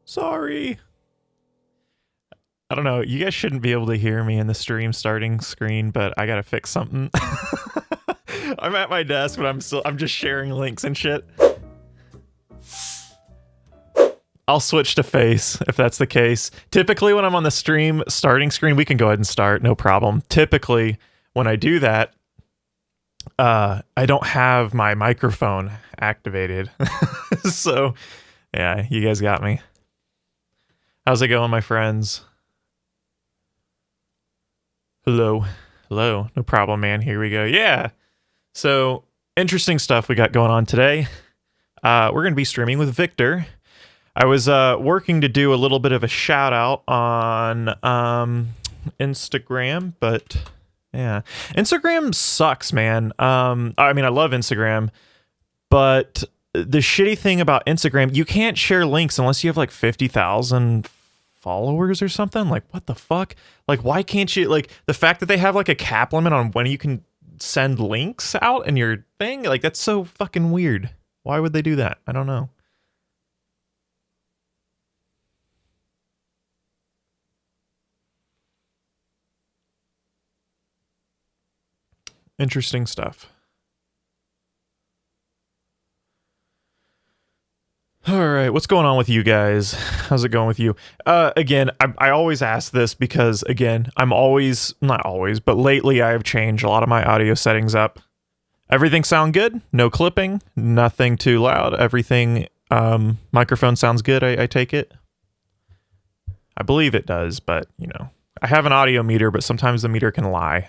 Sorry. I don't know. You guys shouldn't be able to hear me in the stream starting screen, but I gotta fix something. I'm at my desk, but I'm just sharing links and shit. I'll switch to face if that's the case. Typically when I'm on the stream starting screen, we can go ahead and start, no problem. Typically when I do that, I don't have my microphone activated. So yeah, you guys got me. How's it going, my friends? Hello. No problem, man. Here we go. Yeah. So interesting stuff we got going on today. We're going to be streaming with Victor. I was working to do a little bit of a shout out on Instagram, but yeah, Instagram sucks, man. I mean, I love Instagram, but the shitty thing about Instagram, you can't share links unless you have like 50,000 followers or something. Like, what the fuck? Like, why can't you, like, the fact that they have like a cap limit on when you can send links out in your thing, like, that's so fucking weird. Why would they do that? I don't know. Interesting stuff. All right, what's going on with you guys? How's it going with you? Again, I always ask this because, again, I'm always, not always, but lately I have changed a lot of my audio settings up. Everything sound good? No clipping? Nothing too loud? Everything, microphone sounds good, I take it? I believe it does, but, you know, I have an audio meter, but sometimes the meter can lie.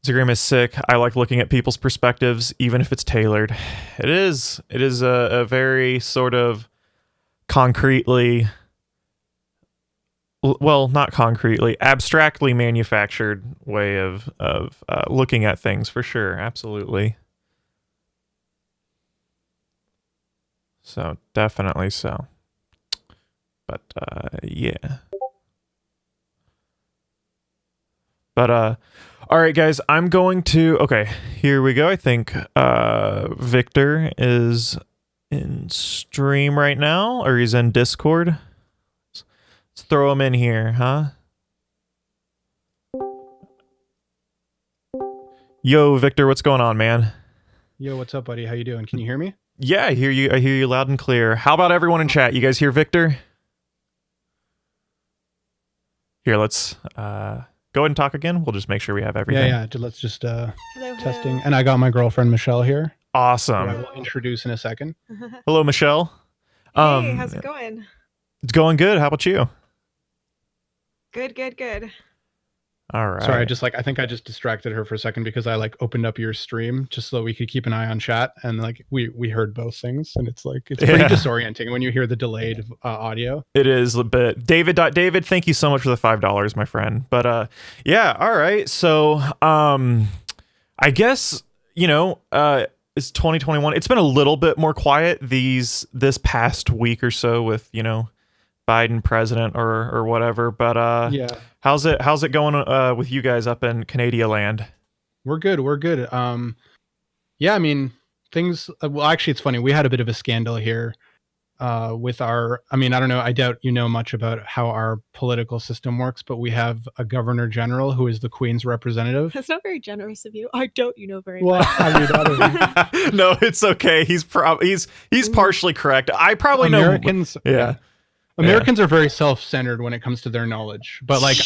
Instagram is sick. I like looking at people's perspectives, even if it's tailored. It is a very sort of concretely, well, not concretely, abstractly manufactured way of looking at things, for sure. Absolutely. So, definitely so. But, yeah. But, all right, guys, I'm going to, okay, here we go. I think Victor is in stream right now, or he's in Discord. Let's throw him in here, huh? Yo, Victor, what's going on, man? Yo, what's up, buddy? How you doing? Can you hear me? Yeah, I hear you loud and clear. How about everyone in chat? You guys hear Victor? Here, let's go ahead and talk again. We'll just make sure we have everything. Yeah. Let's just testing. And I got my girlfriend Michelle here. Awesome. I will introduce in a second. Hello, Michelle. Hey, how's it going? It's going good. How about you? Good. All right. Sorry, I think I just distracted her for a second because I like opened up your stream just so we could keep an eye on chat, and like we heard both things, and it's pretty disorienting when you hear the delayed audio. It is a bit. David, thank you so much for the $5, my friend. But yeah, all right. So I guess, you know, it's 2021. It's been a little bit more quiet this past week or so with, you know, Biden president or whatever, but yeah, how's it going with you guys up in Canada land? We're good. Yeah, I mean, things, well, actually it's funny, we had a bit of a scandal here with our, I mean, I don't know, I doubt you know much about how our political system works, but we have a governor general who is the Queen's representative. That's not very generous of you. I don't, you know, very well. much. I mean, no, it's okay. He's partially correct. I probably Americans, know. Yeah. Americans are very self-centered when it comes to their knowledge, but like,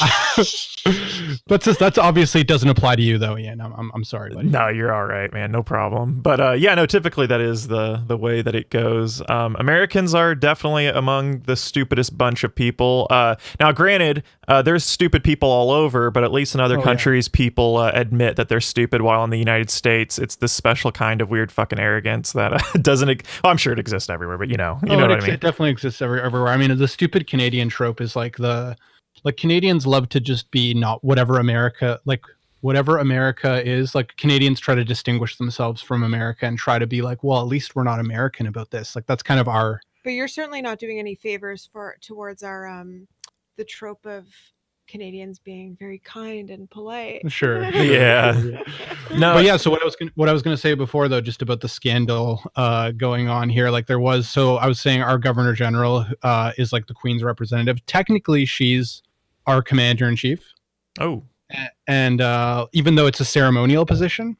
that's obviously doesn't apply to you though. Yeah, no, I'm sorry, buddy. No, you're all right, man. No problem. But yeah, no, typically that is the way that it goes. Americans are definitely among the stupidest bunch of people. Now, granted, there's stupid people all over, but at least in other countries, people admit that they're stupid. While in the United States, it's this special kind of weird fucking arrogance that doesn't. Well, I'm sure it exists everywhere, but you know what I mean. It definitely exists everywhere. I mean, the stupid Canadian trope is like Canadians love to just be not whatever America is. Like Canadians try to distinguish themselves from America and try to be like, well, at least we're not American about this. Like that's kind of our. But you're certainly not doing any favors towards our the trope of Canadians being very kind and polite. Sure. Yeah. No. But yeah, so what I was gonna say before though, just about the scandal going on here, like I was saying our Governor General is like the Queen's representative. Technically, she's our Commander in Chief. Oh. And even though it's a ceremonial position,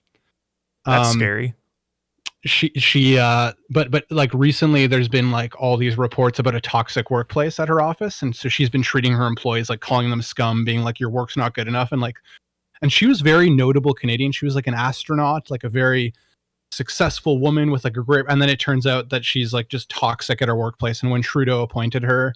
that's scary. But like recently there's been like all these reports about a toxic workplace at her office, and so she's been treating her employees like calling them scum, being like your work's not good enough, and she was very notable Canadian. She was like an astronaut, like a very successful woman with like a great, and then it turns out that she's like just toxic at her workplace. And when Trudeau appointed her,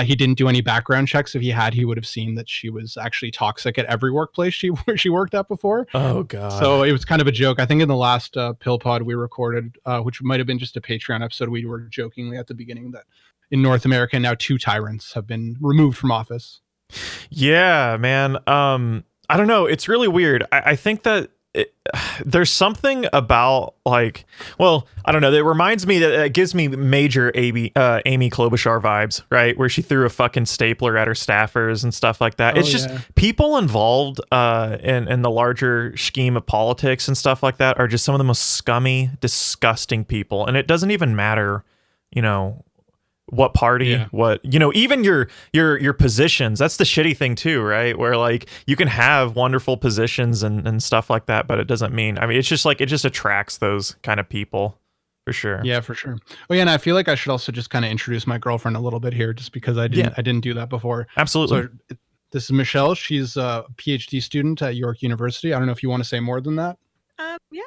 he didn't do any background checks. If he had, he would have seen that she was actually toxic at every workplace she worked at before. Oh god! So it was kind of a joke. I think in the last PillPod we recorded, which might have been just a Patreon episode, we were jokingly at the beginning that in North America now 2 tyrants have been removed from office. Yeah, man. I don't know. It's really weird. I think that there's something about like, well, I don't know. It reminds me that it gives me major Amy Klobuchar vibes, right? Where she threw a fucking stapler at her staffers and stuff like that. It's just people involved in the larger scheme of politics and stuff like that are just some of the most scummy, disgusting people. And it doesn't even matter, what party, what, even your positions. That's the shitty thing too, right? Where like you can have wonderful positions and stuff like that, but it doesn't mean, it's just like, it just attracts those kind of people for sure. Yeah, for sure. Oh yeah. And I feel like I should also just kind of introduce my girlfriend a little bit here, just because I didn't do that before. Absolutely. So this is Michelle. She's a PhD student at York University. I don't know if you want to say more than that. Yeah,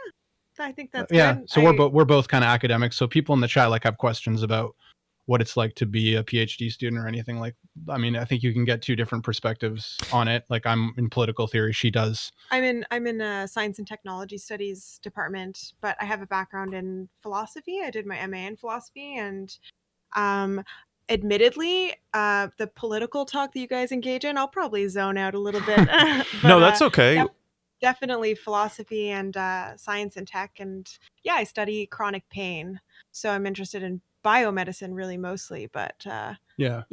I think that's good. So we're we're both kind of academics. So people in the chat like have questions about what it's like to be a PhD student or anything like. I think you can get 2 different perspectives on it. Like I'm in political theory. She does. I'm in a science and technology studies department, but I have a background in philosophy. I did my MA in philosophy, and admittedly, the political talk that you guys engage in, I'll probably zone out a little bit. But, no, that's okay. Definitely philosophy and science and tech, and I study chronic pain. So I'm interested in biomedicine really mostly, but yeah.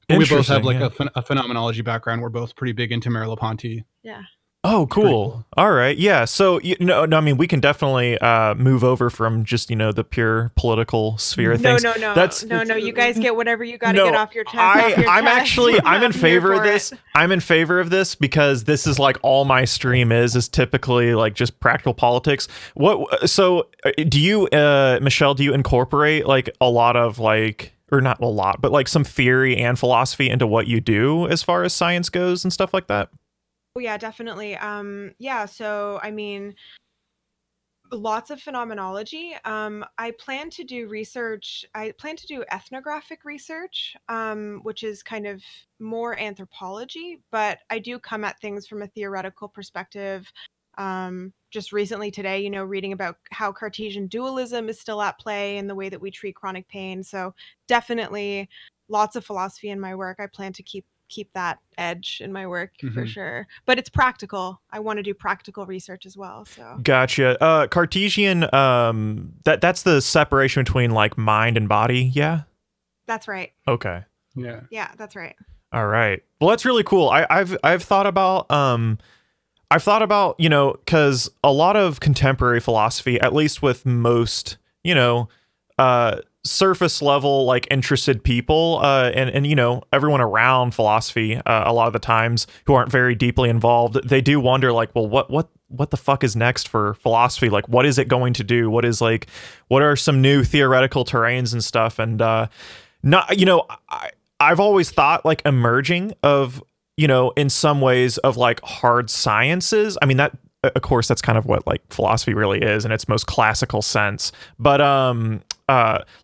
We both have like a phenomenology background. We're both pretty big into Merleau-Ponty. Yeah. Oh, cool. All right. Yeah. So, we can definitely move over from just, the pure political sphere of things. No. You guys get whatever you got to get off your chest. I'm in favor of this. I'm in favor of this because this is like all my stream is typically like just practical politics. So do you, Michelle, do you incorporate like a lot of like, or not a lot, but like some theory and philosophy into what you do as far as science goes and stuff like that? Oh yeah, definitely. So lots of phenomenology. I plan to do research. I plan to do ethnographic research, which is kind of more anthropology, but I do come at things from a theoretical perspective. Just recently today, reading about how Cartesian dualism is still at play in the way that we treat chronic pain. So definitely lots of philosophy in my work. I plan to keep that edge in my work for sure, but it's practical. I want to do practical research as well. So gotcha. Cartesian, that's the separation between like mind and body. Yeah, that's right. Okay. Yeah, that's right. All right. Well, that's really cool. I've thought about because a lot of contemporary philosophy, at least with most surface level like interested people and everyone around philosophy a lot of the times who aren't very deeply involved, they do wonder like, well, what the fuck is next for philosophy? Like, what is it going to do? What are some new theoretical terrains and stuff? And I've always thought like emerging of in some ways of like hard sciences. I mean, that of course that's kind of what like philosophy really is in its most classical sense, but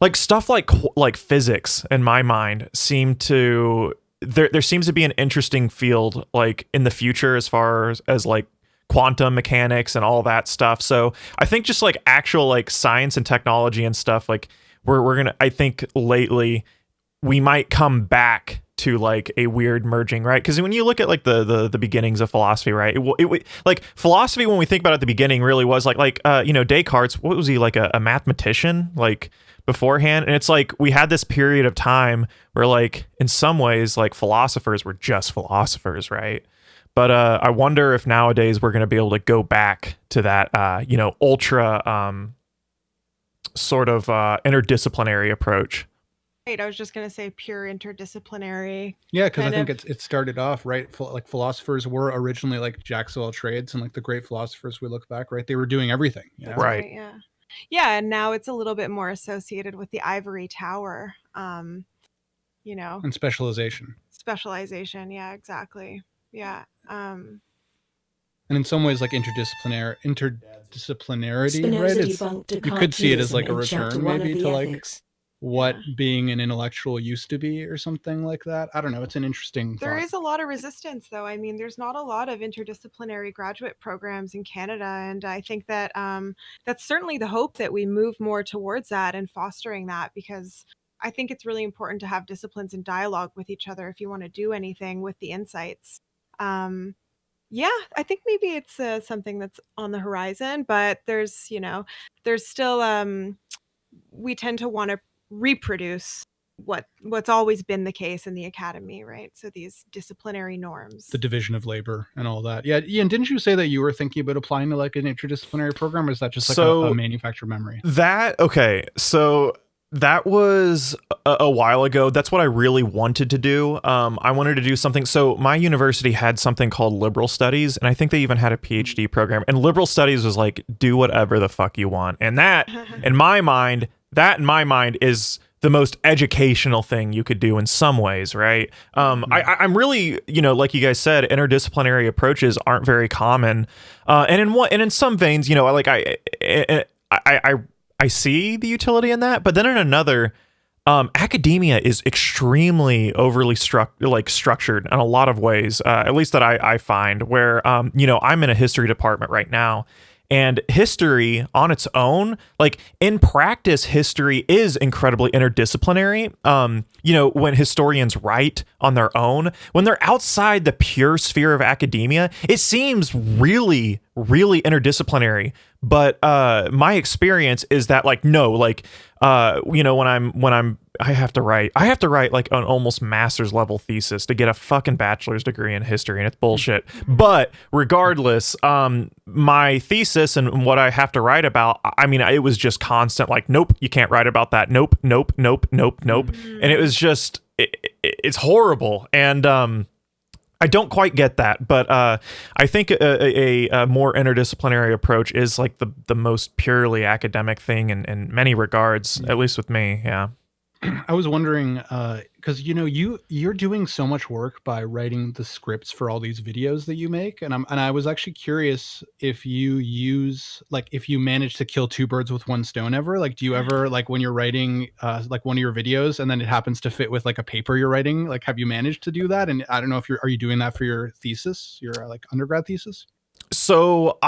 like stuff like physics in my mind seem to there seems to be an interesting field like in the future as far as like quantum mechanics and all that stuff. So I think just like actual like science and technology and stuff, like we're gonna, I think lately we might come back to like a weird merging, right? Because when you look at like the beginnings of philosophy, right, it like philosophy when we think about it at the beginning really was like Descartes, what was he, like a mathematician, like, beforehand, and it's like we had this period of time where, like, in some ways, like, philosophers were just philosophers, right? But I wonder if nowadays we're going to be able to go back to that, ultra sort of interdisciplinary approach. Right, I was just going to say pure interdisciplinary. Yeah, because I think it started off, right? Like philosophers were originally like jacks of all trades, and like the great philosophers we look back, right? They were doing everything. You know? Right. Yeah. Yeah, and now it's a little bit more associated with the ivory tower, And specialization. Specialization, yeah, exactly. Yeah. And in some ways, like interdisciplinarity, right? You could see it as like a return maybe to like what being an intellectual used to be or something like that. I don't know. It's an interesting There thought. is a lot of resistance, though. I mean, there's not a lot of interdisciplinary graduate programs in Canada, and I think that that's certainly the hope, that we move more towards that and fostering that, because I think it's really important to have disciplines in dialogue with each other if you want to do anything with the insights. Yeah, I think maybe it's something that's on the horizon, but there's still we tend to want to reproduce what's always been the case in the academy, right? So these disciplinary norms, the division of labor and all that. Yeah, Ian, didn't you say that you were thinking about applying to like an interdisciplinary program, or is that just like a manufactured memory? So that was a while ago. That's what I really wanted to do. I wanted to do something. So my university had something called liberal studies, and I think they even had a PhD program. And liberal studies was like, do whatever the fuck you want. And that, in my mind, is the most educational thing you could do in some ways, right? I'm really, like you guys said, interdisciplinary approaches aren't very common. And in some veins, like I see the utility in that, but then in another, academia is extremely overly structured in a lot of ways, at least that I find, where, I'm in a history department right now, and history on its own, like in practice, history is incredibly interdisciplinary. When historians write on their own, when they're outside the pure sphere of academia, it seems really, really interdisciplinary. But my experience is that when I have to write like an almost master's level thesis to get a fucking bachelor's degree in history, and it's bullshit. But regardless, my thesis and what I have to write about, I mean, it was just constant, like, nope, you can't write about that. Nope. And it was just, it's horrible. And, I don't quite get that, but I think a more interdisciplinary approach is like the most purely academic thing in many regards, at least with me. Yeah. I was wondering, because you're doing so much work by writing the scripts for all these videos that you make, and I was actually curious if you manage to kill two birds with one stone ever. Like, do you ever, like, when you're writing like one of your videos and then it happens to fit with like a paper you're writing, like, have you managed to do that? And I don't know if are you doing that for your thesis, your like undergrad thesis? So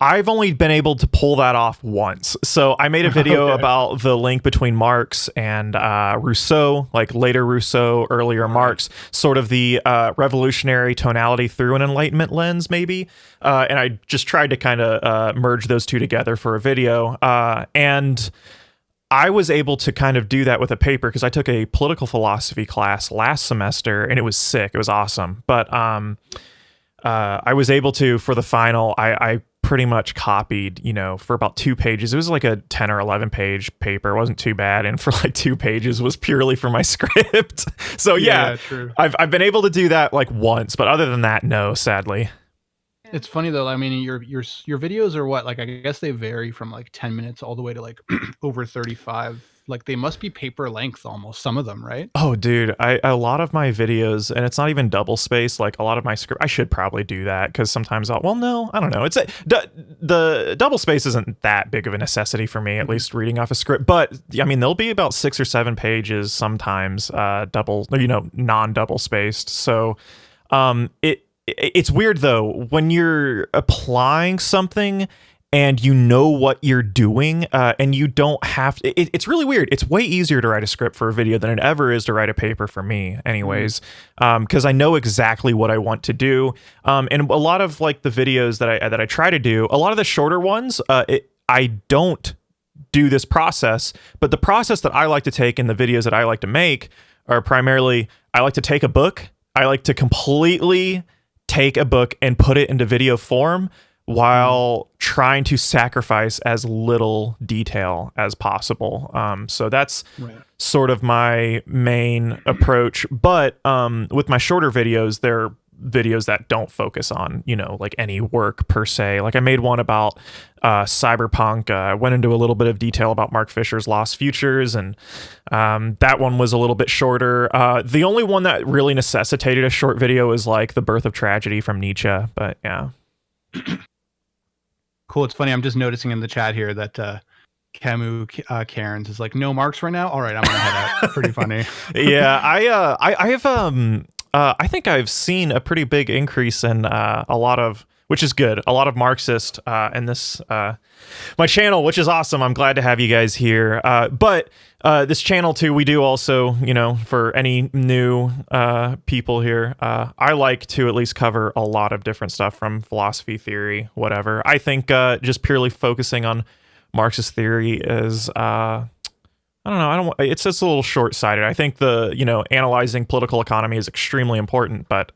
I've only been able to pull that off once. So I made a video about the link between Marx and Rousseau, like later Rousseau, earlier Marx, sort of the revolutionary tonality through an Enlightenment lens, maybe. And I just tried to kind of merge those two together for a video. And I was able to kind of do that with a paper because I took a political philosophy class last semester, and it was sick. It was awesome. But I was able to, for the final, I pretty much copied, for about 2 pages. It was like a 10 or 11 page paper. It wasn't too bad. And for like 2 pages was purely for my script. So yeah, true. I've been able to do that like once, but other than that, no, sadly. It's funny though. I mean, your videos are what, like, I guess they vary from like 10 minutes all the way to like over 35. Like, they must be paper length almost, some of them, right? Oh, dude, a lot of my videos, and it's not even double spaced. Like a lot of my script, I should probably do that because sometimes I don't know. It's the double space isn't that big of a necessity for me, at least reading off a script. But I mean, there'll be about 6 or 7 pages sometimes, non-double spaced. So, it's weird though when you're applying something and you know what you're doing, and you don't have to, it's really weird. It's way easier to write a script for a video than it ever is to write a paper for me anyways, because I know exactly what I want to do. And a lot of like the videos that I try to do, a lot of the shorter ones, I don't do this process, but the process that I like to take in the videos that I like to make are primarily, I like to take a book, I like to completely take a book and put it into video form while trying to sacrifice as little detail as possible. So that's sort of my main approach. But with my shorter videos, they're videos that don't focus on, like any work per se. Like I made one about cyberpunk. I went into a little bit of detail about Mark Fisher's Lost Futures, and that one was a little bit shorter. The only one that really necessitated a short video is like The Birth of Tragedy from Nietzsche. But yeah. Cool. It's funny. I'm just noticing in the chat here that Camus Cairns is like, no marks right now. All right, I'm gonna head out. Pretty funny. Yeah, I have I think I've seen a pretty big increase in a lot of, which is good, a lot of Marxist in this my channel, which is awesome. I'm glad to have you guys here. But this channel too, we do also, for any new people here, I like to at least cover a lot of different stuff from philosophy, theory, whatever. I think just purely focusing on Marxist theory is I don't know. It's just a little short-sighted. I think analyzing political economy is extremely important, but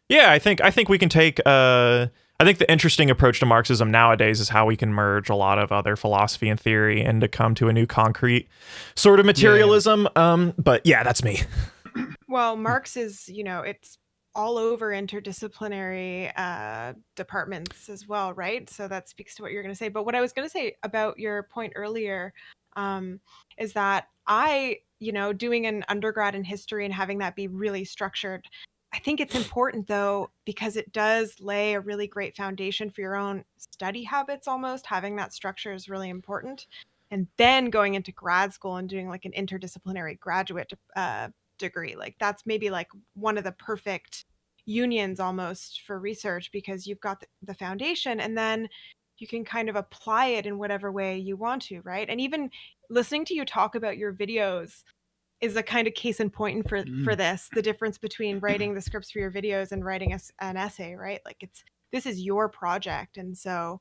yeah, I think we can take. I think the interesting approach to Marxism nowadays is how we can merge a lot of other philosophy and theory and to come to a new concrete sort of materialism. Yeah. But yeah, that's me. Well, Marx is, it's all over interdisciplinary departments as well, right? So that speaks to what you're going to say. But what I was going to say about your point earlier is that doing an undergrad in history and having that be really structured, I think it's important though, because it does lay a really great foundation for your own study habits. Almost having that structure is really important. And then going into grad school and doing like an interdisciplinary graduate degree, like that's maybe like one of the perfect unions almost for research, because you've got the foundation and then you can kind of apply it in whatever way you want to, right? And even listening to you talk about your videos is a kind of case in point for this, the difference between writing the scripts for your videos and writing an essay, right? Like this is your project. And so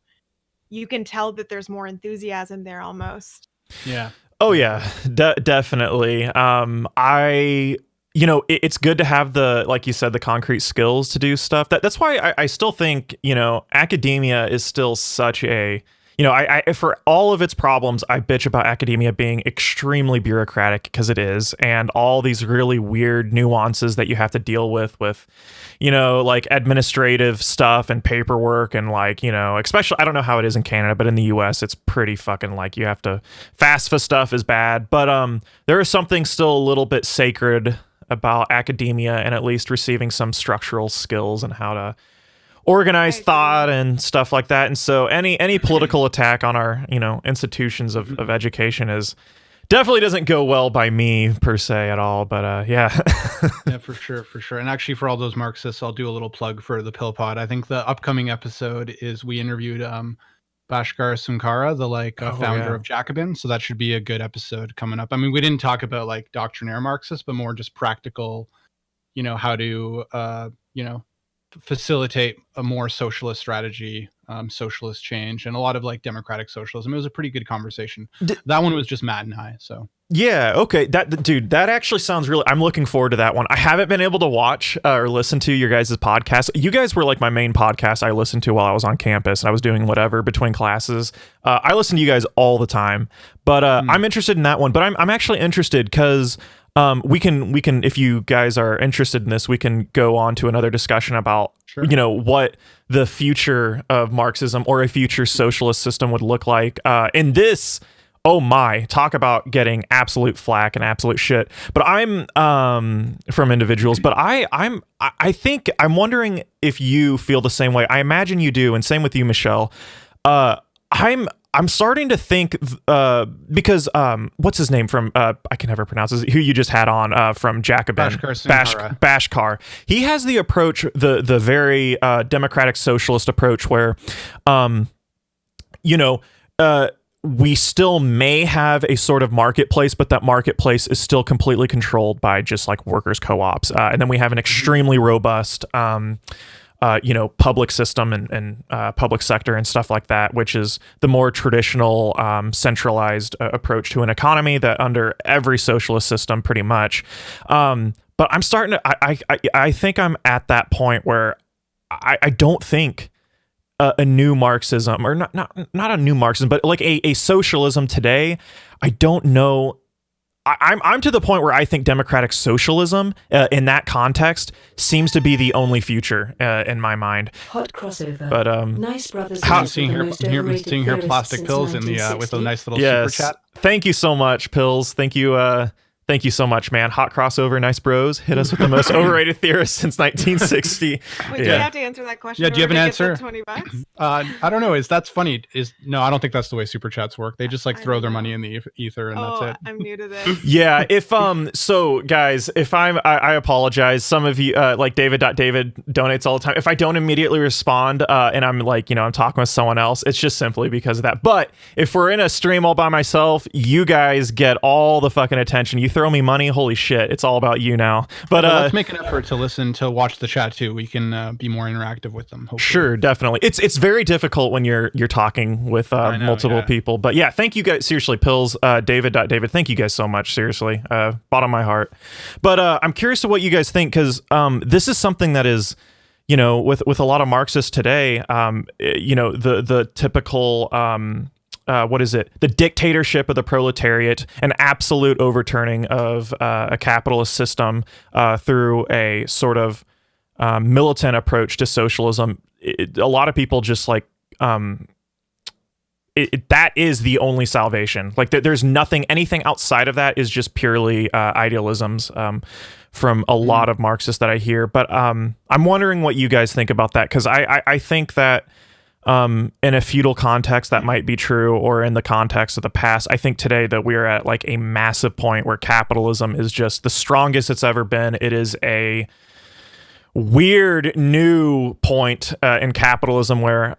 you can tell that there's more enthusiasm there almost. Yeah. Oh yeah, definitely. It's good to have like you said, the concrete skills to do stuff. That's why I still think, academia is still such a, I for all of its problems, I bitch about academia being extremely bureaucratic, because it is, and all these really weird nuances that you have to deal with, like administrative stuff and paperwork and like, especially, I don't know how it is in Canada, but in the US, it's pretty fucking like you have to, FAFSA stuff is bad, but there is something still a little bit sacred about academia and at least receiving some structural skills and how to organize thought and stuff like that. And so any political attack on our, institutions of education definitely doesn't go well by me per se at all. But yeah. Yeah, for sure. And actually, for all those Marxists, I'll do a little plug for the PillPod. I think the upcoming episode is we interviewed Bhaskar Sunkara, the founder of Jacobin. So that should be a good episode coming up. I mean, we didn't talk about like doctrinaire Marxists, but more just practical, how to, facilitate a more socialist strategy, socialist change, and a lot of like democratic socialism. It was a pretty good conversation. That one was just Matt and I. So yeah, okay, that actually sounds really. I'm looking forward to that one. I haven't been able to watch or listen to your guys' podcast. You guys were like my main podcast I listened to while I was on campus and I was doing whatever between classes. I listen to you guys all the time, but I'm interested in that one. But I'm actually interested because. We can, if you guys are interested in this, we can go on to another discussion about, what the future of Marxism or a future socialist system would look like. In this, oh my, talk about getting absolute flack and absolute shit. But I'm from individuals, but I think I'm wondering if you feel the same way. I imagine you do, and same with you, Michelle. I'm starting to think because what's his name from I can never pronounce his, who you just had on from Jacobin, Bhaskar. He has the approach, the very democratic socialist approach where we still may have a sort of marketplace, but that marketplace is still completely controlled by just like workers' co-ops, and then we have an extremely robust public system and public sector and stuff like that, which is the more traditional centralized approach to an economy that under every socialist system pretty much. But I'm starting to, I think I'm at that point where I don't think a new Marxism, or not a new Marxism, but like a socialism today, I don't know. I'm to the point where I think democratic socialism in that context seems to be the only future in my mind. Hot crossover. But nice brothers. I'm seeing here plastic pills in the with a nice little super chat. Thank you so much, Pills. Thank you. Thank you so much, man. Hot crossover, nice bros. Hit us with the most overrated theorist since 1960. Wait, do you have to answer that question? Yeah, do you have an answer? $20? I don't know. That's funny? No, I don't think that's the way super chats work. They just like throw their money in the ether and that's it. I'm new to this. Yeah, if so guys, if I apologize. Some of you like David donates all the time. If I don't immediately respond and I'm like, I'm talking with someone else, it's just simply because of that. But if we're in a stream all by myself, you guys get all the fucking attention. You throw me money, holy shit, it's all about you now. But let's make an effort to watch the chat too. We can be more interactive with them, hopefully. Sure, definitely. It's very difficult when you're talking with multiple people. But yeah, thank you guys. Seriously, Pills, David, thank you guys so much. Seriously, bottom of my heart. But I'm curious to what you guys think, because this is something that is, with a lot of Marxists today, the typical what is it? The dictatorship of the proletariat, an absolute overturning of a capitalist system through a sort of militant approach to socialism. A lot of people just like that is the only salvation. Like there's anything outside of that is just purely idealisms from a lot of Marxists that I hear. But I'm wondering what you guys think about that, because I think that in a feudal context that might be true, or in the context of the past. I think today that we are at like a massive point where capitalism is just the strongest it's ever been. It is a weird new point in capitalism where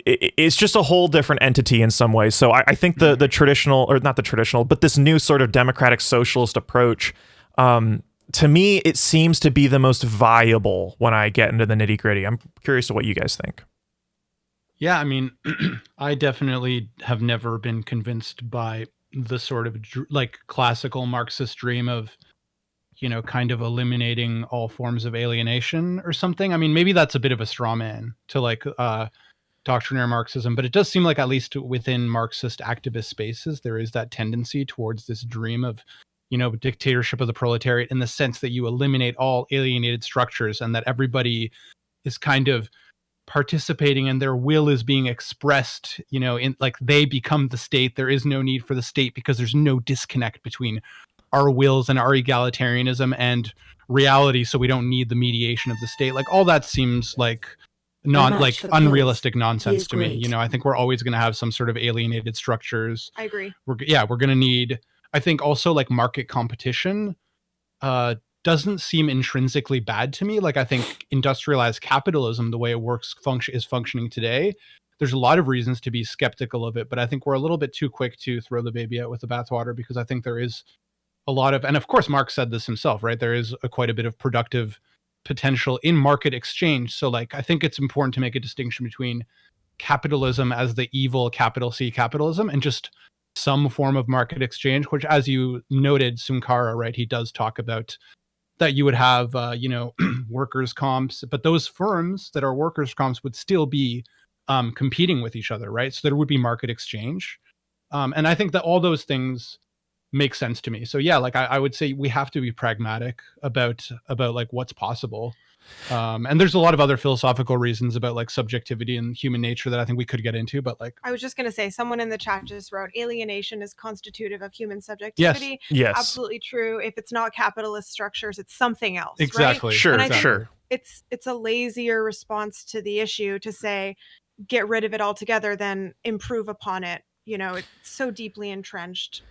it's just a whole different entity in some ways. So I think the traditional, or not the traditional, but this new sort of democratic socialist approach, to me, it seems to be the most viable when I get into the nitty gritty. I'm curious to what you guys think. Yeah, I mean, I definitely have never been convinced by the sort of like classical Marxist dream of, kind of eliminating all forms of alienation or something. I mean, maybe that's a bit of a straw man to like doctrinaire Marxism, but it does seem like at least within Marxist activist spaces, there is that tendency towards this dream of, dictatorship of the proletariat, in the sense that you eliminate all alienated structures and that everybody is kind of participating and their will is being expressed, in like they become the state. There is no need for the state because there's no disconnect between our wills and our egalitarianism and reality, so we don't need the mediation of the state. Like all that seems like unrealistic nonsense to me. I think we're always going to have some sort of alienated structures. I agree. We're going to need, I think also like market competition doesn't seem intrinsically bad to me. Like I think industrialized capitalism, the way it works, is functioning today, there's a lot of reasons to be skeptical of it, but I think we're a little bit too quick to throw the baby out with the bathwater, because I think there is a lot of, and of course Marx said this himself, right? There is quite a bit of productive potential in market exchange. So like, I think it's important to make a distinction between capitalism as the evil capital C capitalism and just some form of market exchange, which, as you noted, Sunkara, right? He does talk about that you would have, workers' comps, but those firms that are workers' comps would still be competing with each other, right? So there would be market exchange. And I think that all those things make sense to me. So yeah, like I would say we have to be pragmatic about like what's possible. And there's a lot of other philosophical reasons about like subjectivity and human nature that I think we could get into, but like, I was just going to say, someone in the chat just wrote, alienation is constitutive of human subjectivity. Yes. Absolutely true. If it's not capitalist structures, it's something else. Exactly. Right? Sure. Sure. It's a lazier response to the issue to say, get rid of it altogether than improve upon it. It's so deeply entrenched.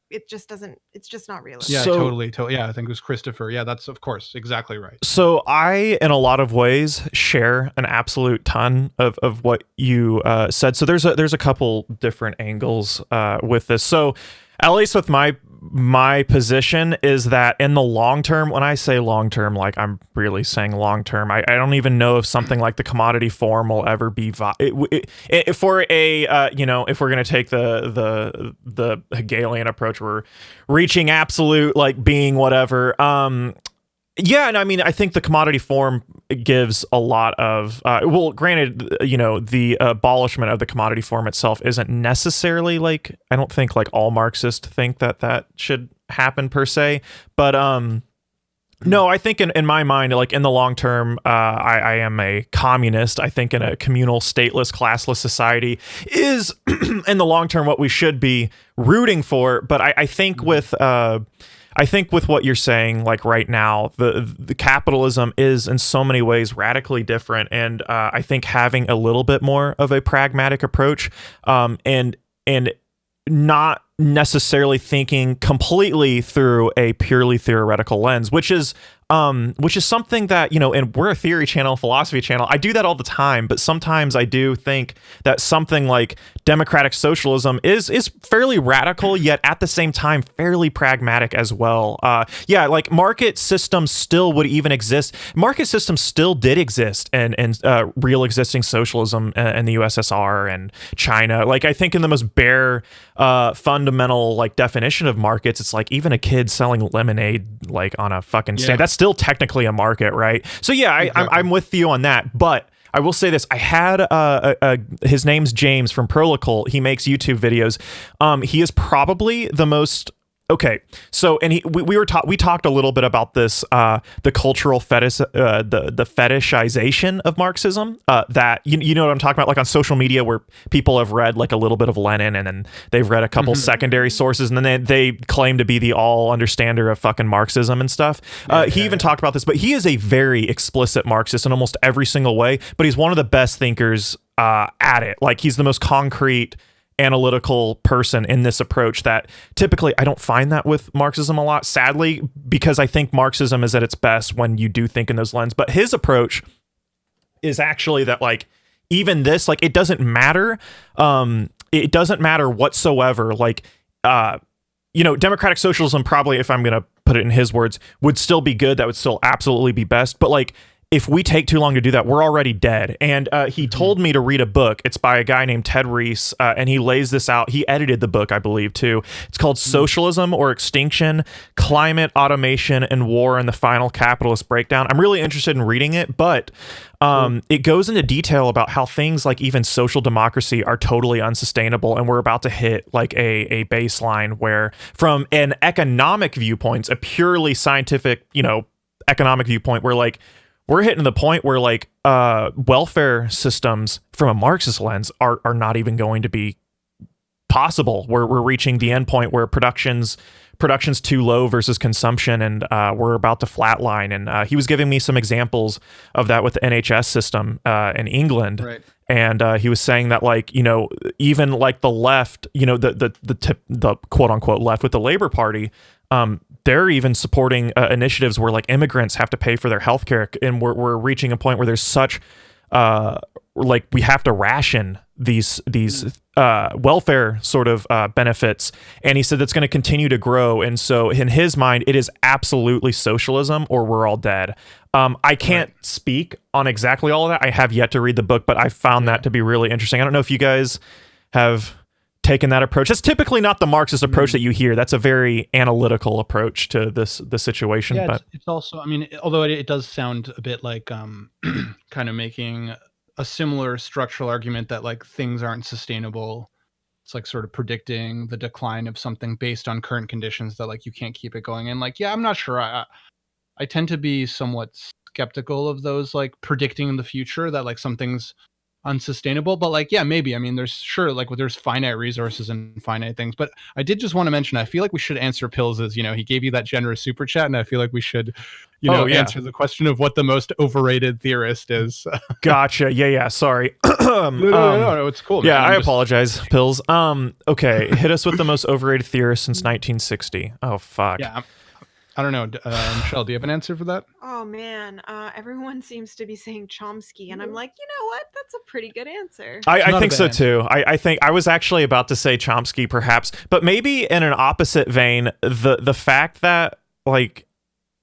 It just doesn't, it's just not realistic. Yeah, totally. Yeah, I think it was Christopher. Yeah, that's of course exactly right. So I, in a lot of ways, share an absolute ton of what you said. So there's a couple different angles with this. So at least with my my position is that in the long term, when I say long term, like I'm really saying long term, I don't even know if something like the commodity form will ever be for a if we're going to take the Hegelian approach, we're reaching absolute like being whatever. Yeah, and I mean, I think the commodity form gives a lot of, granted, the abolishment of the commodity form itself isn't necessarily like, I don't think like all Marxists think that should happen per se, but no, I think in my mind, like in the long term, I am a communist. I think in a communal, stateless, classless society is in the long term what we should be rooting for, but I think with what you're saying, like right now, the capitalism is in so many ways radically different, and I think having a little bit more of a pragmatic approach, and not necessarily thinking completely through a purely theoretical lens, which is something that, and we're a theory channel, philosophy channel. I do that all the time, but sometimes I do think that something like democratic socialism is fairly radical, yet at the same time fairly pragmatic as well. Like market systems still would even exist. Market systems still did exist in real existing socialism in the USSR and China. Like I think in the most bare fundamental like definition of markets, it's like even a kid selling lemonade like on a fucking stand, that's still technically a market, right? So yeah, exactly. I'm with you on that, but I will say this. I had his name's James from Prolocal. He makes YouTube videos. He is probably the most so, and we talked a little bit about this, the cultural fetish, the fetishization of Marxism, that you know what I'm talking about, like on social media where people have read like a little bit of Lenin and then they've read a couple secondary sources and then they claim to be the all understander of fucking Marxism and stuff. He even talked about this, but he is a very explicit Marxist in almost every single way, but he's one of the best thinkers at it. Like he's the most concrete analytical person in this approach that typically I don't find that with Marxism a lot, sadly, because I think Marxism is at its best when you do think in those lenses. But his approach is actually that like even this, like it doesn't matter. It doesn't matter whatsoever. Like, democratic socialism probably, if I'm going to put it in his words, would still be good. That would still absolutely be best. But like, if we take too long to do that, we're already dead. And he told me to read a book. It's by a guy named Ted Reese, and he lays this out. He edited the book, I believe, too. It's called Socialism or Extinction, Climate, Automation, and War in the Final Capitalist Breakdown. I'm really interested in reading it, but it goes into detail about how things like even social democracy are totally unsustainable, and we're about to hit like a baseline where, from an economic viewpoint, a purely scientific, economic viewpoint, where like we're hitting the point where like welfare systems from a Marxist lens are not even going to be possible. We're reaching the end point where production's too low versus consumption, and we're about to flatline. And he was giving me some examples of that with the NHS system in England. Right. And he was saying that like, even like the left, the quote unquote left with the Labour Party, they're even supporting initiatives where like immigrants have to pay for their healthcare, and we're reaching a point where there's such like we have to ration these welfare sort of benefits, and he said that's going to continue to grow. And so in his mind, it is absolutely socialism or we're all dead. I can't speak on exactly all of that. I have yet to read the book, but I found that to be really interesting. I don't know if you guys have taken that approach. That's typically not the Marxist approach that you hear. That's a very analytical approach to the situation. Yeah, but it's also, I mean, although it does sound a bit like kind of making a similar structural argument that like things aren't sustainable. It's like sort of predicting the decline of something based on current conditions, that like you can't keep it going. And like, yeah, I'm not sure. I tend to be somewhat skeptical of those like predicting in the future that like something's unsustainable, but like, yeah, maybe. I mean, there's finite resources and finite things, but I did just want to mention, I feel like we should answer Pills's, he gave you that generous super chat, and I feel like we should, answer the question of what the most overrated theorist is. Gotcha. Yeah. Sorry. No, it's cool. Yeah, I apologize, Pills. Okay, hit us with the most overrated theorist since 1960. Oh, fuck. Yeah. I don't know. Michelle, do you have an answer for that? Oh man, everyone seems to be saying Chomsky, and I'm like, you know what? That's a pretty good answer. I not think a so bad too. I think I was actually about to say Chomsky, perhaps, but maybe in an opposite vein, the fact that like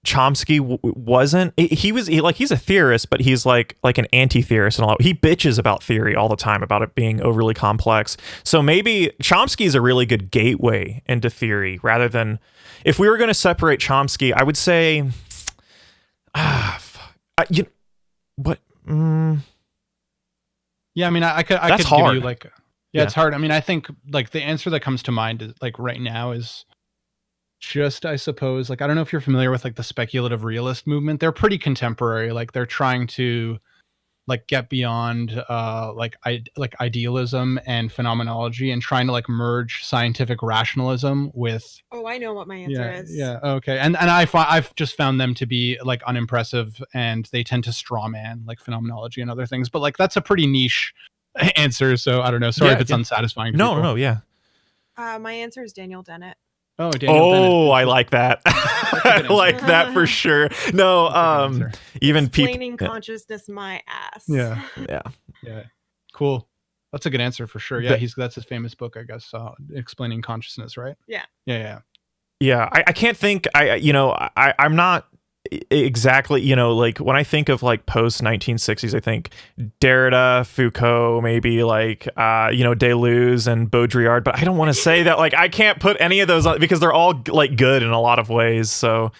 Chomsky wasn't he's a theorist, but he's like an anti-theorist and all. He bitches about theory all the time about it being overly complex. So maybe Chomsky is a really good gateway into theory rather than. If we were going to separate Chomsky, I would say, what? Yeah, I mean, I could That's give hard. you like, it's hard. I mean, I think like the answer that comes to mind is like right now is just, I suppose, like, I don't know if you're familiar with like the speculative realist movement. They're pretty contemporary. Like they're trying to like get beyond like idealism and phenomenology and trying to like merge scientific rationalism with Oh, I know what my answer is. Okay. And I've just found them to be like unimpressive, and they tend to straw man like phenomenology and other things, but like that's a pretty niche answer, so I don't know, sorry if it's unsatisfying to people. No, yeah. My answer is Daniel Dennett. Oh, Daniel Dennett. I like that. I like that for sure. No, even Explaining people. consciousness, my ass. Yeah. Yeah. Cool. That's a good answer for sure. Yeah, that's his famous book, I guess. Explaining Consciousness, right? Yeah. Yeah. I can't think. I'm not exactly. Like when I think of like post 1960s, I think Derrida, Foucault, maybe like Deleuze and Baudrillard. But I don't want to say that. Like I can't put any of those on because they're all like good in a lot of ways. So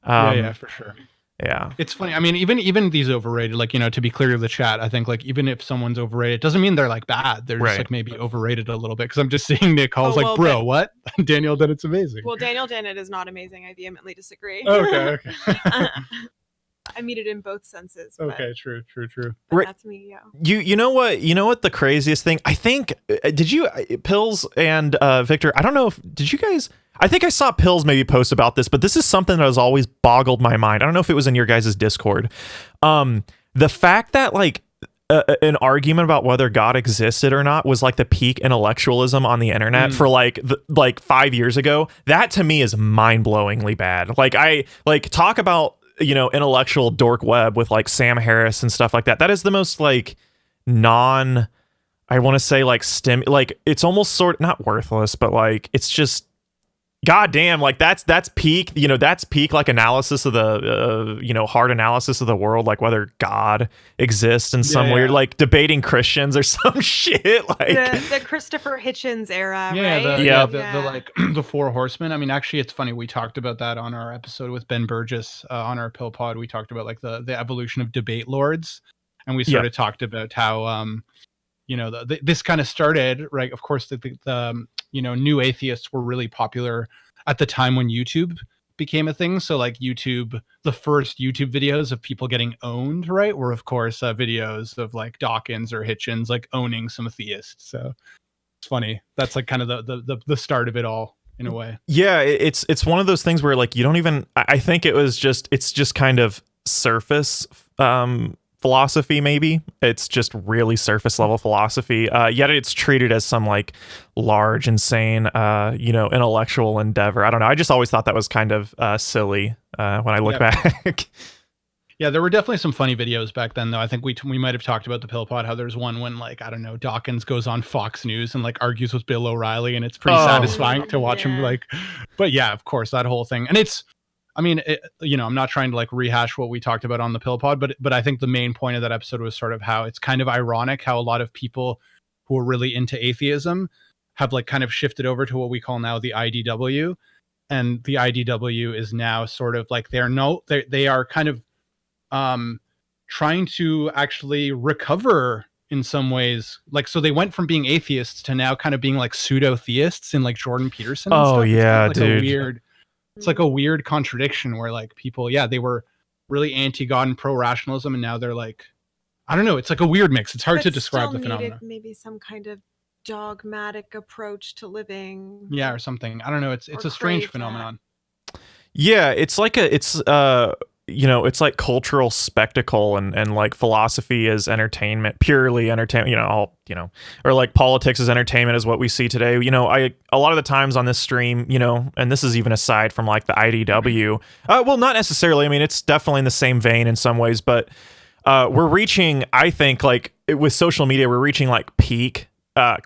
yeah, for sure. Yeah, it's funny. I mean, even these overrated, like, to be clear to the chat, I think like even if someone's overrated, it doesn't mean they're like bad. They're just like maybe overrated a little bit. Because I'm just seeing Nick Hall's bro, what? Daniel Dennett's amazing. Well, Daniel Dennett is not amazing. I vehemently disagree. Okay. I mean it in both senses. Okay, true. Right. That's me. Yeah. You know what the craziest thing? I think did you Pills and Victor? I don't know if did you guys. I think I saw Pills maybe post about this, but this is something that has always boggled my mind. I don't know if it was in your guys' Discord. The fact that like an argument about whether God existed or not was like the peak intellectualism on the internet for like 5 years ago. That to me is mind-blowingly bad. Like I talk about intellectual dork web with like Sam Harris and stuff like that. That is the most like I want to say like it's almost sort of not worthless, but like it's just goddamn, like that's peak, that's peak like analysis of the hard analysis of the world, like whether God exists in some weird like debating Christians or some shit like the Christopher Hitchens era, right? The like the Four Horsemen. I mean, actually, it's funny. We talked about that on our episode with Ben Burgess on our PillPod. We talked about like the evolution of debate lords, and we sort of talked about how this kind of started, right? Of course, the new atheists were really popular at the time when YouTube became a thing. So like the first YouTube videos of people getting owned, right, were of course videos of like Dawkins or Hitchens like owning some theists. So it's funny. That's like kind of the start of it all in a way. Yeah, it's one of those things where like you don't even. I think it's just kind of surface philosophy. Maybe it's just really surface level philosophy, yet it's treated as some like large insane intellectual endeavor. I don't know, I just always thought that was kind of silly when I look back. Yeah, there were definitely some funny videos back then, though. I think we might have talked about the PillPod, how there's one when like, I don't know, Dawkins goes on Fox News and like argues with Bill O'Reilly, and it's pretty satisfying to watch him like. But yeah, of course, that whole thing. And it's, I mean, I'm not trying to like rehash what we talked about on the PillPod, but I think the main point of that episode was sort of how it's kind of ironic how a lot of people who are really into atheism have like kind of shifted over to what we call now the IDW, and the IDW is now sort of like they are kind of trying to actually recover in some ways. Like, so they went from being atheists to now kind of being like pseudo theists in like Jordan Peterson. And stuff. Yeah, like dude. It's like a weird contradiction where like people, they were really anti-God and pro-rationalism, and now they're like, I don't know, it's like a weird mix. It's hard to describe the phenomenon. Maybe some kind of dogmatic approach to living. Yeah, or something. I don't know. It's a strange phenomenon. Yeah, it's like it's like cultural spectacle and like philosophy is entertainment, purely entertainment, or like politics is entertainment is what we see today. A lot of the times on this stream, and this is even aside from like the IDW, well, not necessarily. I mean, it's definitely in the same vein in some ways, but we're reaching, I think, like with social media, we're reaching like peak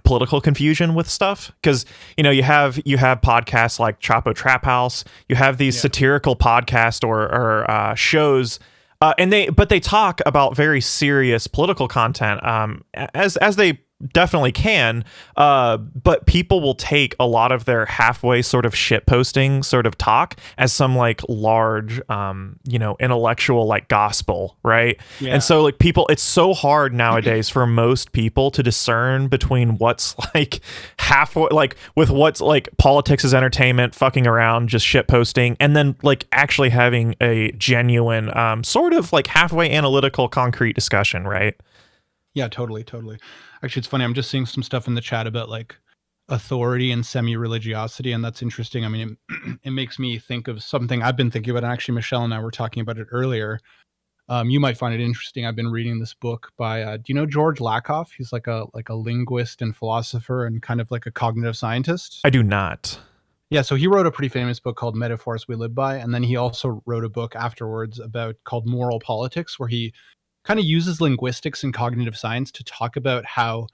political confusion with stuff, because you have podcasts like Chapo Trap House, you have these satirical podcasts or shows, and they talk about very serious political content, as they definitely can, but people will take a lot of their halfway sort of shit posting sort of talk as some like large intellectual like gospel, right? And so like people, it's so hard nowadays for most people to discern between what's like halfway, like with what's like politics is entertainment, fucking around, just shit posting, and then like actually having a genuine sort of like halfway analytical concrete discussion, right? Yeah, totally. Actually, it's funny. I'm just seeing some stuff in the chat about like authority and semi-religiosity, and that's interesting. I mean, it makes me think of something I've been thinking about. And actually, Michelle and I were talking about it earlier. You might find it interesting. I've been reading this book by, do you know George Lakoff? He's like a linguist and philosopher and kind of like a cognitive scientist. I do not. Yeah, so he wrote a pretty famous book called Metaphors We Live By, and then he also wrote a book afterwards called Moral Politics, where he kind of uses linguistics and cognitive science to talk about how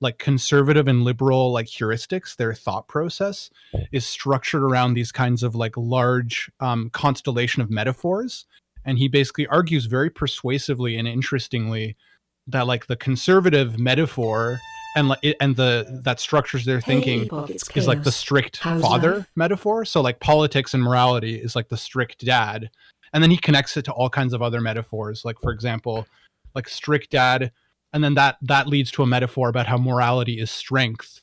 like conservative and liberal like heuristics, their thought process is structured around these kinds of like large constellation of metaphors. And he basically argues very persuasively and interestingly that like the conservative metaphor and that structures their thinking is like the strict father metaphor. So like politics and morality is like the strict dad. And then he connects it to all kinds of other metaphors, like, for example, like strict dad. And then that leads to a metaphor about how morality is strength.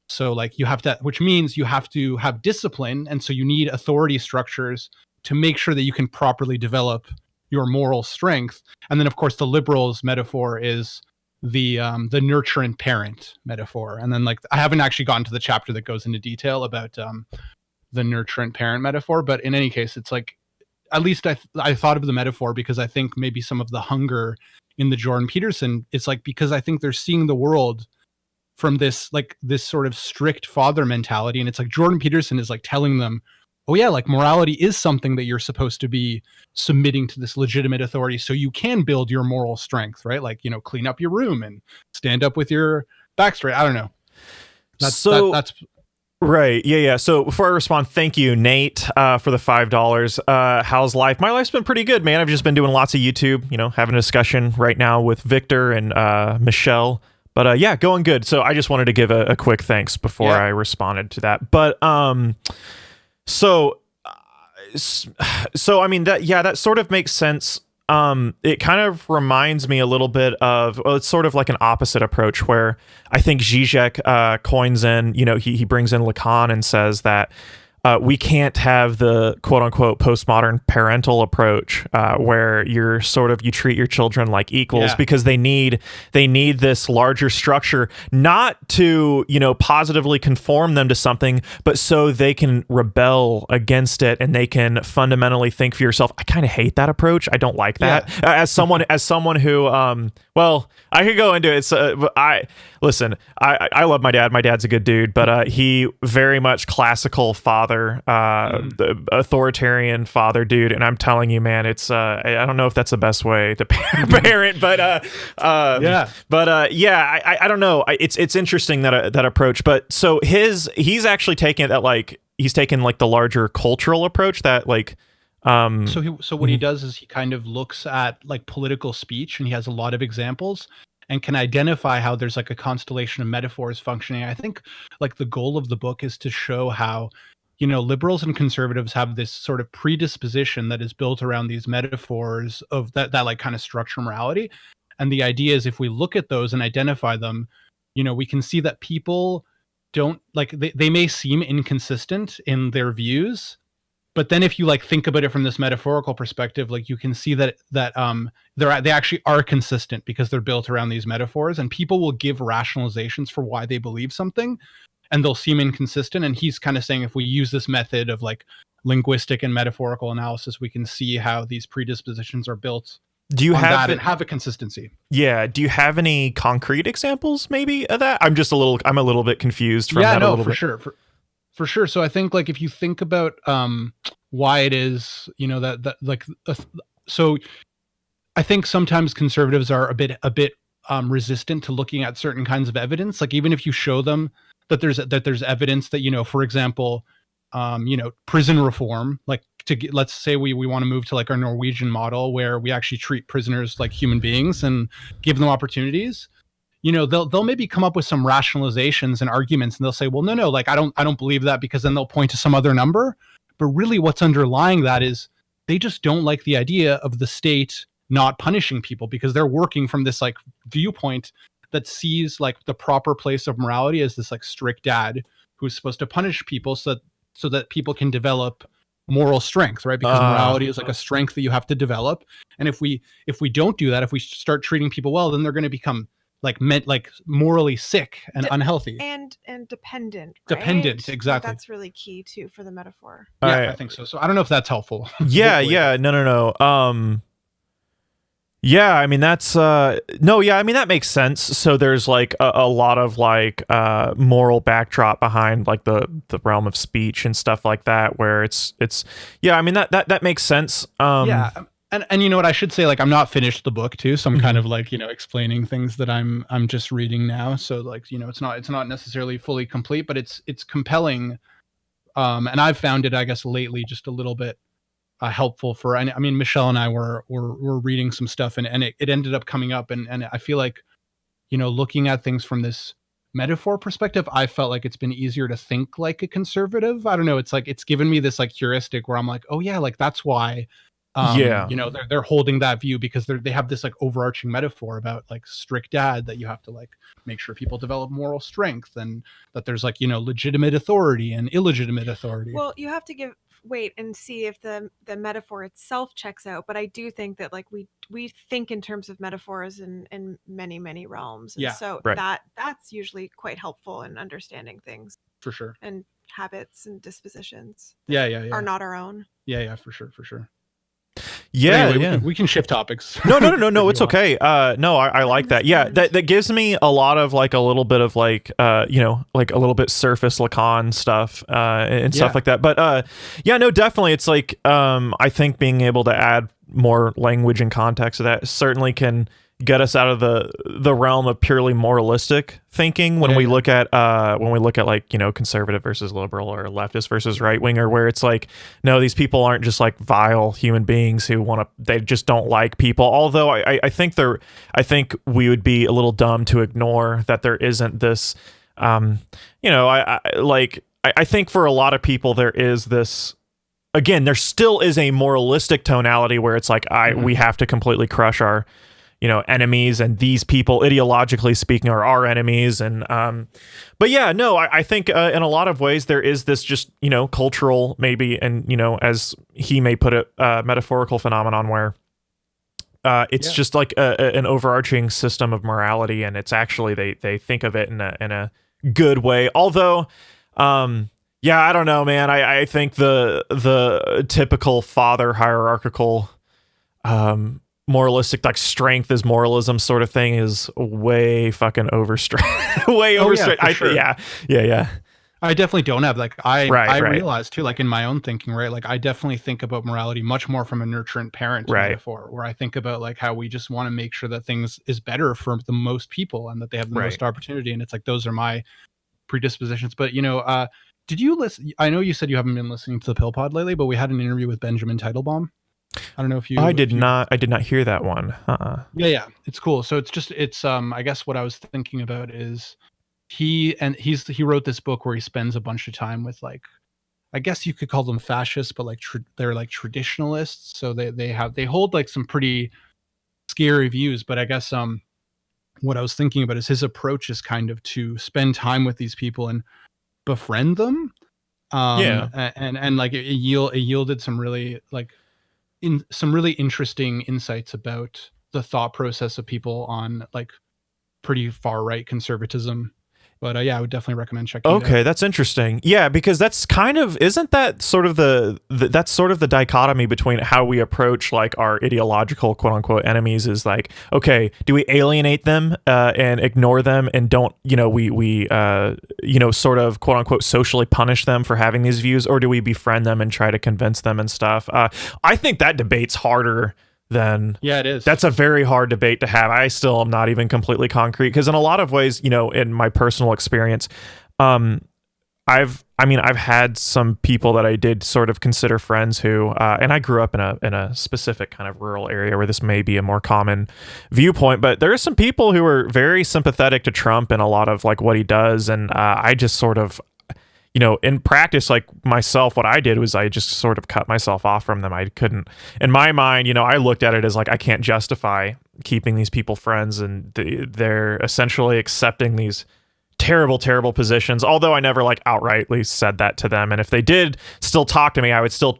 So like which means you have to have discipline. And so you need authority structures to make sure that you can properly develop your moral strength. And then, of course, the liberals metaphor is the nurturant parent metaphor. And then like, I haven't actually gotten to the chapter that goes into detail about the nurturant parent metaphor. But in any case, it's like, at least I thought of the metaphor because I think maybe some of the hunger in the Jordan Peterson, it's like, because I think they're seeing the world from this sort of strict father mentality. And it's like Jordan Peterson is like telling them, oh yeah, like morality is something that you're supposed to be submitting to this legitimate authority so you can build your moral strength, right? Like, clean up your room and stand up with your back straight. I don't know. That's right. Yeah. So before I respond, thank you, Nate, for the $5. How's life? My life's been pretty good, man. I've just been doing lots of YouTube, having a discussion right now with Victor and Michelle. But yeah, going good. So I just wanted to give a quick thanks before I responded to that. But so I mean, that sort of makes sense. It kind of reminds me a little bit of, it's sort of like an opposite approach where I think Zizek coins in, he brings in Lacan and says that we can't have the quote unquote postmodern parental approach where you treat your children like equals because they need this larger structure, not to, positively conform them to something, but so they can rebel against it and they can fundamentally think for yourself. I kind of hate that approach. I don't like that. As someone who, well, I could go into it. So, I love my dad. My dad's a good dude, but he very much classical father, the authoritarian father dude. And I'm telling you, man, it's I don't know if that's the best way to parent, but I don't know. It's interesting that approach. But so he's actually taken that, like he's taken like the larger cultural approach that like. So what he does is he kind of looks at like political speech, and he has a lot of examples and can identify how there's like a constellation of metaphors functioning. I think like the goal of the book is to show how, liberals and conservatives have this sort of predisposition that is built around these metaphors of that like kind of structure morality. And the idea is if we look at those and identify them, we can see that people don't like, they may seem inconsistent in their views. But then if you like think about it from this metaphorical perspective, like you can see that they actually are consistent because they're built around these metaphors, and people will give rationalizations for why they believe something and they'll seem inconsistent. And he's kind of saying if we use this method of like linguistic and metaphorical analysis, we can see how these predispositions are built Do you on have that and have a consistency. Yeah. Do you have any concrete examples maybe of that? I'm a little bit confused from that a little bit. Sure. For sure. So I think like if you think about why it is, so I think sometimes conservatives are a bit resistant to looking at certain kinds of evidence. Like even if you show them that there's evidence that, for example, prison reform, like let's say we want to move to like our Norwegian model where we actually treat prisoners like human beings and give them opportunities. They'll maybe come up with some rationalizations and arguments, and they'll say, well, no, like I don't believe that, because then they'll point to some other number. But really what's underlying that is they just don't like the idea of the state not punishing people, because they're working from this like viewpoint that sees like the proper place of morality as this like strict dad who's supposed to punish people so that people can develop moral strength, right? Because morality is like a strength that you have to develop. And if we don't do that, if we start treating people well, then they're going to become like morally sick and unhealthy and dependent. Dependent, exactly. That's really key too for the metaphor. Yeah, I think so. So I don't know if that's helpful. Yeah, no. Yeah, I mean that's that makes sense. So there's like a lot of like moral backdrop behind like the realm of speech and stuff like that, where it's I mean that makes sense. Yeah. And you know what, I should say, like, I'm not finished the book too, so I'm kind of like, explaining things that I'm just reading now. So like, it's not necessarily fully complete, but it's compelling. And I've found it, I guess, lately just a little bit helpful for, I mean, Michelle and I were reading some stuff, and it ended up coming up, and I feel like, looking at things from this metaphor perspective, I felt like it's been easier to think like a conservative. I don't know. It's like, it's given me this like heuristic where I'm like, oh yeah, like that's why. They're holding that view, because they have this like overarching metaphor about like strict dad, that you have to like make sure people develop moral strength, and that there's like legitimate authority and illegitimate authority. Well, you have to wait and see if the metaphor itself checks out, but I do think that like we think in terms of metaphors in many realms, and so that's usually quite helpful in understanding things, for sure, and habits and dispositions are not our own. For sure. Yeah, anyway, we can shift topics. No, it's okay. No, I like that. Yeah, that gives me a lot of like a little bit of like like a little bit surface Lacan stuff and stuff like that. But definitely, it's like I think being able to add more language and context to that certainly can get us out of the realm of purely moralistic thinking when we look at like conservative versus liberal, or leftist versus right winger, where it's like, no, these people aren't just like vile human beings who they just don't like people. Although I think we would be a little dumb to ignore that there isn't this I think for a lot of people there is this, again, there still is a moralistic tonality where it's like we have to completely crush our enemies, and these people, ideologically speaking, are our enemies. And but yeah, no, I think in a lot of ways there is this just cultural, maybe, and as he may put it, metaphorical phenomenon where it's just like an overarching system of morality, and it's actually they think of it in a good way. Although I don't know, man, I think the typical father hierarchical moralistic, like strength is moralism sort of thing, is way fucking overstraight. Sure. Yeah. I definitely don't have like I realize too, like in my own thinking, right? Like I definitely think about morality much more from a nurturant parent metaphor, where I think about like how we just want to make sure that things is better for the most people and that they have the most opportunity. And it's like, those are my predispositions. But did you listen? I know you said you haven't been listening to the PillPod lately, but we had an interview with Benjamin Teitelbaum. I don't know if you. I did not hear that one. Yeah, it's cool. So it's I guess what I was thinking about is he wrote this book where he spends a bunch of time with, like, I guess you could call them fascists, but like they're like traditionalists. So they hold like some pretty scary views. But I guess what I was thinking about is his approach is kind of to spend time with these people and befriend them. And like it yielded some really some really interesting insights about the thought process of people on like pretty far right conservatism. But yeah, I would definitely recommend checking it out. Okay, that's interesting. Yeah, because that's kind of, isn't that sort of that's sort of the dichotomy between how we approach like our ideological quote unquote enemies is like, okay, do we alienate them and ignore them and don't, we sort of quote unquote socially punish them for having these views, or do we befriend them and try to convince them and stuff? I think that debate's harder than it is. That's a very hard debate to have. I still am not even completely concrete because in a lot of ways, in my personal experience, I've had some people that I did sort of consider friends who, and I grew up in a specific kind of rural area where this may be a more common viewpoint, but there are some people who are very sympathetic to Trump and a lot of like what he does, and I just sort of, in practice, like myself, what I did was I just sort of cut myself off from them. I couldn't, in my mind, I looked at it as like, I can't justify keeping these people friends, and they're essentially accepting these terrible, terrible positions. Although I never like outrightly said that to them. And if they did still talk to me, I would still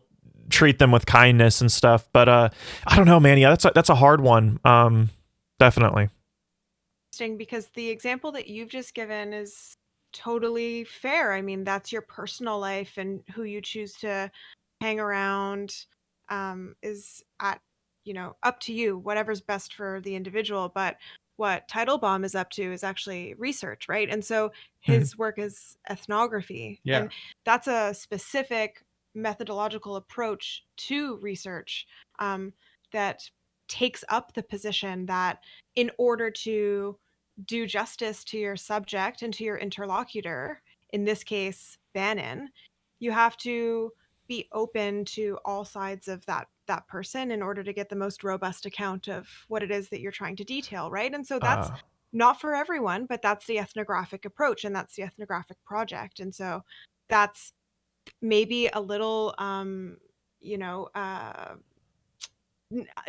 treat them with kindness and stuff. But I don't know, man. Yeah, that's a hard one. Definitely. Interesting, because the example that you've just given is totally fair. I mean, that's your personal life, and who you choose to hang around is up to you, whatever's best for the individual. But what Teitelbaum is up to is actually research, right? And so his work is ethnography. Yeah. And that's a specific methodological approach to research that takes up the position that in order to do justice to your subject and to your interlocutor, in this case, Bannon, you have to be open to all sides of that person in order to get the most robust account of what it is that you're trying to detail, right? And so that's not for everyone, but that's the ethnographic approach, and that's the ethnographic project. And so that's maybe a little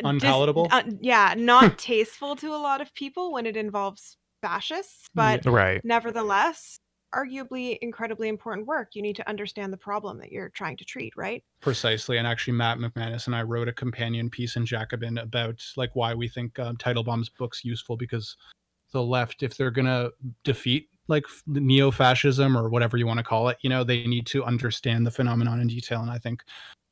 unpalatable. Not tasteful to a lot of people when it involves fascists, but right. Nevertheless, arguably incredibly important work. You need to understand the problem that you're trying to treat, right? Precisely. And actually, Matt McManus and I wrote a companion piece in Jacobin about like why we think Teitelbaum's book's useful, because the left, if they're gonna defeat like neo-fascism or whatever you want to call it, they need to understand the phenomenon in detail. And I think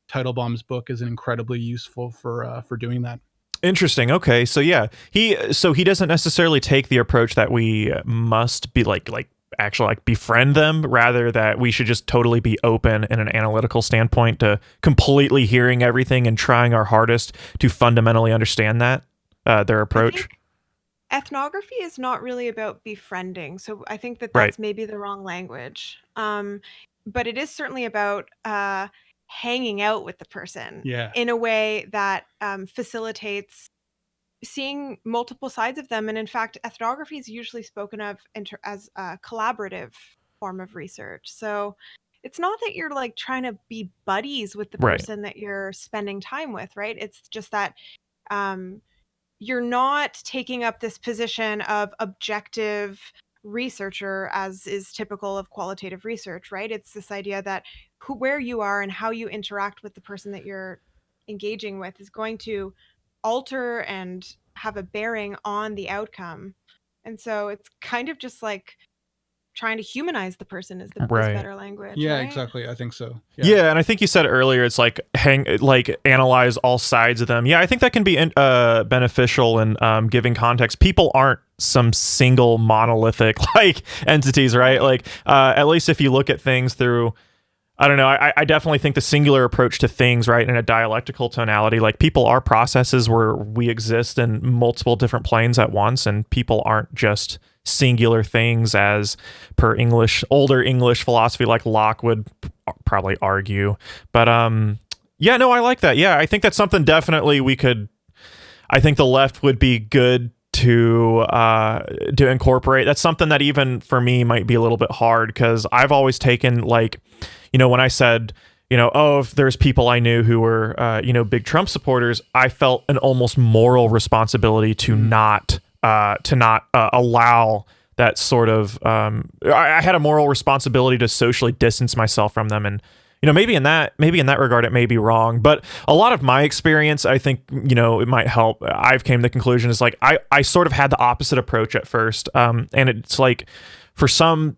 Teitelbaum's book is incredibly useful for doing that. Interesting. Okay. So yeah, he doesn't necessarily take the approach that we must be like actually like befriend them, rather that we should just totally be open in an analytical standpoint to completely hearing everything and trying our hardest to fundamentally understand that their approach. Ethnography is not really about befriending. So I think that's right. maybe the wrong language. But it is certainly about hanging out with the person in a way that facilitates seeing multiple sides of them. And in fact, ethnography is usually spoken of as a collaborative form of research. So it's not that you're like trying to be buddies with the person that you're spending time with, right? It's just that you're not taking up this position of objective researcher as is typical of qualitative research, right? It's this idea that where you are and how you interact with the person that you're engaging with is going to alter and have a bearing on the outcome. And so it's kind of just like trying to humanize the person is the better language. Yeah, right? Exactly. I think so. Yeah, and I think you said earlier it's like analyze all sides of them. Yeah, I think that can be beneficial in giving context. People aren't some single monolithic like entities, right? Like at least if you look at things through, I don't know, I definitely think the singular approach to things, right, in a dialectical tonality, like people are processes where we exist in multiple different planes at once, and people aren't just singular things as per older English philosophy like Locke would probably argue. But yeah, no, I like that. Yeah, I think that's something definitely I think the left would be good to incorporate. That's something that even for me might be a little bit hard, because I've always taken like, when I said, if there's people I knew who were, big Trump supporters, I felt an almost moral responsibility to not allow that sort of, I had a moral responsibility to socially distance myself from them maybe in that regard it may be wrong, but a lot of my experience, I think, it might help. I've came to the conclusion is like I sort of had the opposite approach at first, and it's like for some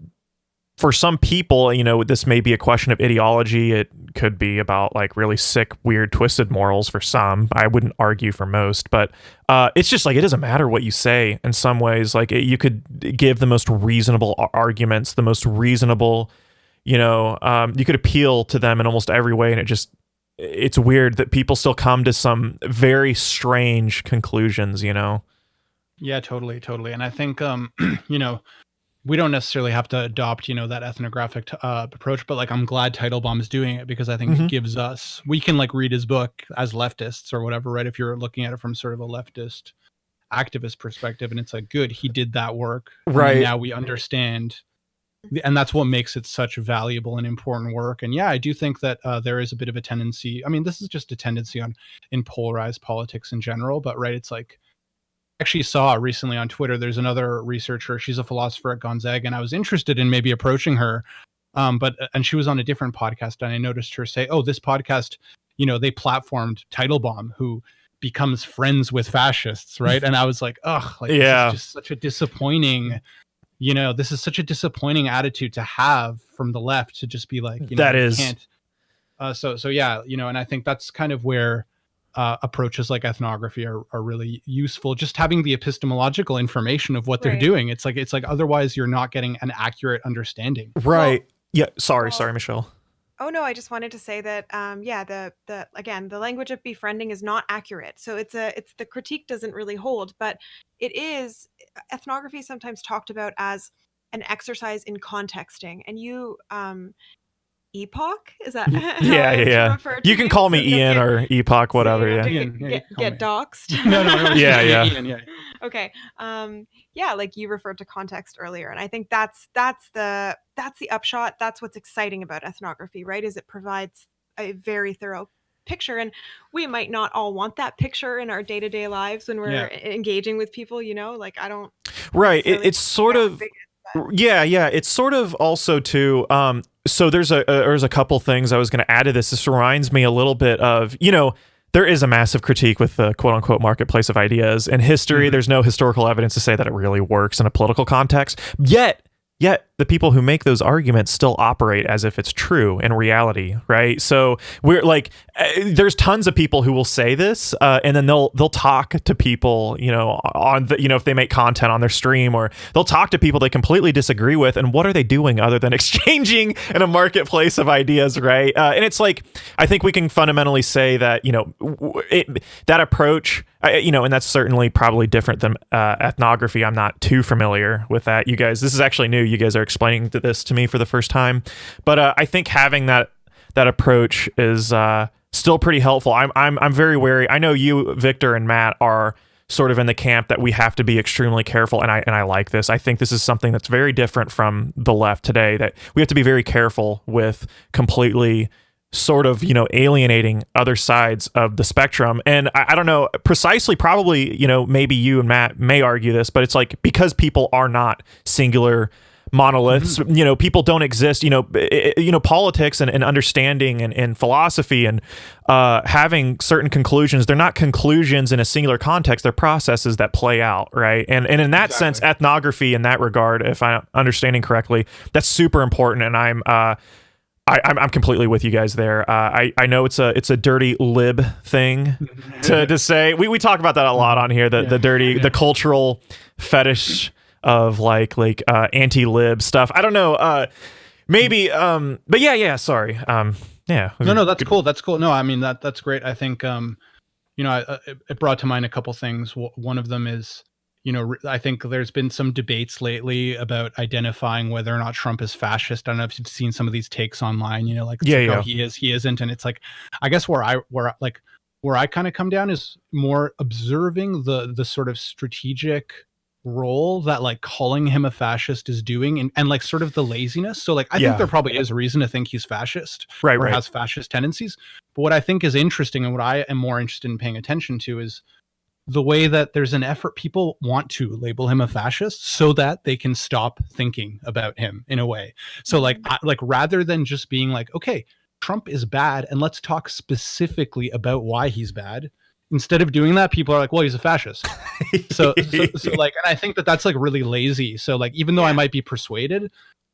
people, this may be a question of ideology. It could be about like really sick, weird, twisted morals for some. I wouldn't argue for most, but it's just like it doesn't matter what you say in some ways. Like you could give the most reasonable arguments, the most reasonable, you could appeal to them in almost every way, and it's weird that people still come to some very strange conclusions, Yeah, totally. And I think, we don't necessarily have to adopt, that ethnographic approach, but like I'm glad Teitelbaum is doing it, because I think it gives us, we can like read his book as leftists or whatever, right? If you're looking at it from sort of a leftist activist perspective, and it's like, good, he did that work. Right. And now we understand. And that's what makes it such valuable and important work. And yeah, I do think that there is a bit of a tendency. I mean, this is just a tendency in polarized politics in general, but right, it's like, actually saw recently on Twitter, there's another researcher, she's a philosopher at Gonzaga, and I was interested in maybe approaching her, and she was on a different podcast, and I noticed her say, oh, this podcast, they platformed Teitelbaum, who becomes friends with fascists, right? And I was like, ugh, like this is just such a disappointing, this is such a disappointing attitude to have from the left, to just be like, that is, can't. So yeah, and I think that's kind of where approaches like ethnography are really useful. Just having the epistemological information of what they're doing. It's like otherwise you're not getting an accurate understanding. Right. Yeah. Sorry, Michelle. Oh no, I just wanted to say that the language of befriending is not accurate. So it's the critique doesn't really hold, but it is, ethnography is sometimes talked about as an exercise in contexting, and you Epoch, is that yeah. You can call me Ian or Epoch, whatever. So Ian, get doxed. No. Yeah. Ian, yeah. Okay. Like you referred to context earlier, and I think that's the upshot. That's what's exciting about ethnography, right? Is it provides a very thorough picture, and we might not all want that picture in our day-to-day lives when we're engaging with people, like I don't. Right. It's sort of. Yeah. It's sort of also too. So there's a couple things I was going to add to this. This reminds me a little bit of, there is a massive critique with the quote unquote marketplace of ideas. In history, there's no historical evidence to say that it really works in a political context. Yet the people who make those arguments still operate as if it's true in reality, right? So we're like, there's tons of people who will say this, and then they'll talk to people, on the, if they make content on their stream, or they'll talk to people they completely disagree with, and what are they doing other than exchanging in a marketplace of ideas, right? And it's like, I think we can fundamentally say that, that approach, and that's certainly probably different than ethnography. I'm not too familiar with that. You guys, this is actually new. You guys are explaining this to me for the first time, but I think having that approach is still pretty helpful. I'm very wary. I know you, Victor, and Matt are sort of in the camp that we have to be extremely careful, and I like this. I think this is something that's very different from the left today, that we have to be very careful with completely sort of, alienating other sides of the spectrum. And I don't know precisely, probably, maybe you and Matt may argue this, but it's like, because people are not singular monoliths, people don't exist, politics and understanding and philosophy and having certain conclusions, they're not conclusions in a singular context, they're processes that play out, right? And in that sense, ethnography in that regard, if I'm understanding correctly, that's super important. And I'm completely with you guys there. I know it's a dirty lib thing to say. We talk about that a lot on here. The dirty, the cultural fetish of like anti-lib stuff. I don't know. Maybe. But yeah. Sorry. Yeah. No, that's cool. That's cool. No, I mean that's great. I think it brought to mind a couple things. One of them is, I think there's been some debates lately about identifying whether or not Trump is fascist. I don't know if you've seen some of these takes online, oh, he is, he isn't. And it's like, I guess where I kind of come down is more observing the sort of strategic role that like calling him a fascist is doing, and like sort of the laziness. So like, I think there probably is a reason to think he's fascist, right, or has fascist tendencies. But what I think is interesting, and what I am more interested in paying attention to, is the way that there's an effort, people want to label him a fascist so that they can stop thinking about him in a way. So like rather than just being like, okay, Trump is bad and let's talk specifically about why he's bad. Instead of doing that, people are like, well, he's a fascist. So like, and I think that that's like really lazy. So like, even though I might be persuaded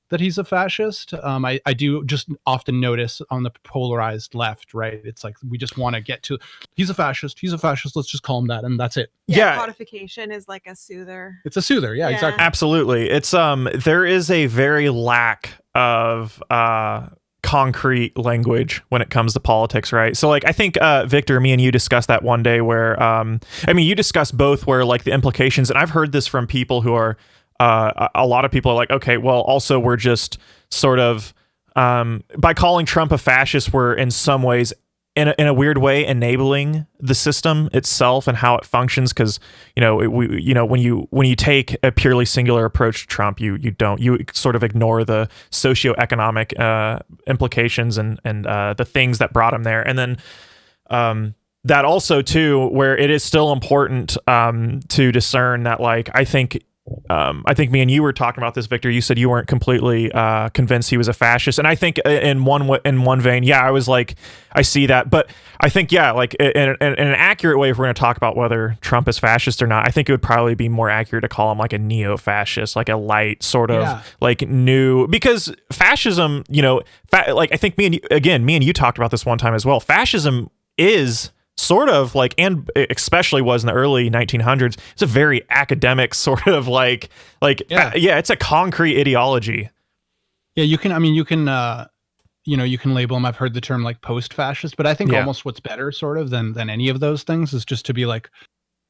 that he's a fascist, I do just often notice on the polarized left, right? It's like, we just want to get to, he's a fascist, let's just call him that, and that's it. Yeah, codification is like a soother. It's a soother, yeah. Exactly. Absolutely. It's there is a very lack of concrete language when it comes to politics, right? So like, I think Victor, me and you discussed that one day where you discussed both where like the implications, and I've heard this from people who are a lot of people are like, okay, well, also we're just sort of by calling Trump a fascist, we're in some ways in a weird way enabling the system itself and how it functions, because when you take a purely singular approach to Trump, you sort of ignore the socioeconomic implications and the things that brought him there, and then that also too, where it is still important to discern that, like, I think me and you were talking about this, Victor. You said you weren't completely convinced he was a fascist, and I think in one vein, yeah, I was like, I see that, but I think, yeah, like in an accurate way, if we're going to talk about whether Trump is fascist or not, I think it would probably be more accurate to call him like a neo-fascist, like a light sort of like new, because fascism, like I think me and you talked about this one time as well. Fascism is sort of like, and especially was in the early 1900s, it's a very academic sort of like it's a concrete ideology. Yeah, you can label them. I've heard the term like post-fascist, but I think almost what's better sort of than any of those things is just to be like,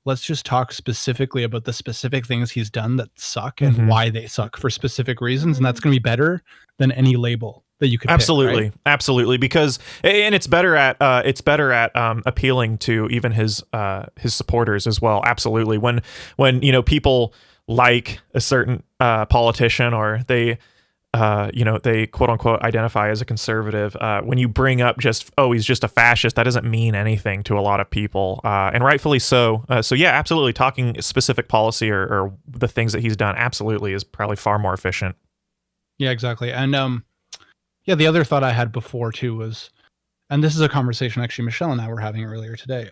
let's just talk specifically about the specific things he's done that suck and why they suck for specific reasons, and that's going to be better than any label that you could absolutely pick, right? Absolutely, because it's better at appealing to even his supporters as well. Absolutely, when people like a certain politician, or they they quote unquote identify as a conservative, when you bring up just, oh, he's just a fascist, that doesn't mean anything to a lot of people, and rightfully so. So yeah, absolutely, talking specific policy or the things that he's done absolutely is probably far more efficient. Yeah, exactly. And yeah, the other thought I had before too was, and this is a conversation actually Michelle and I were having earlier today,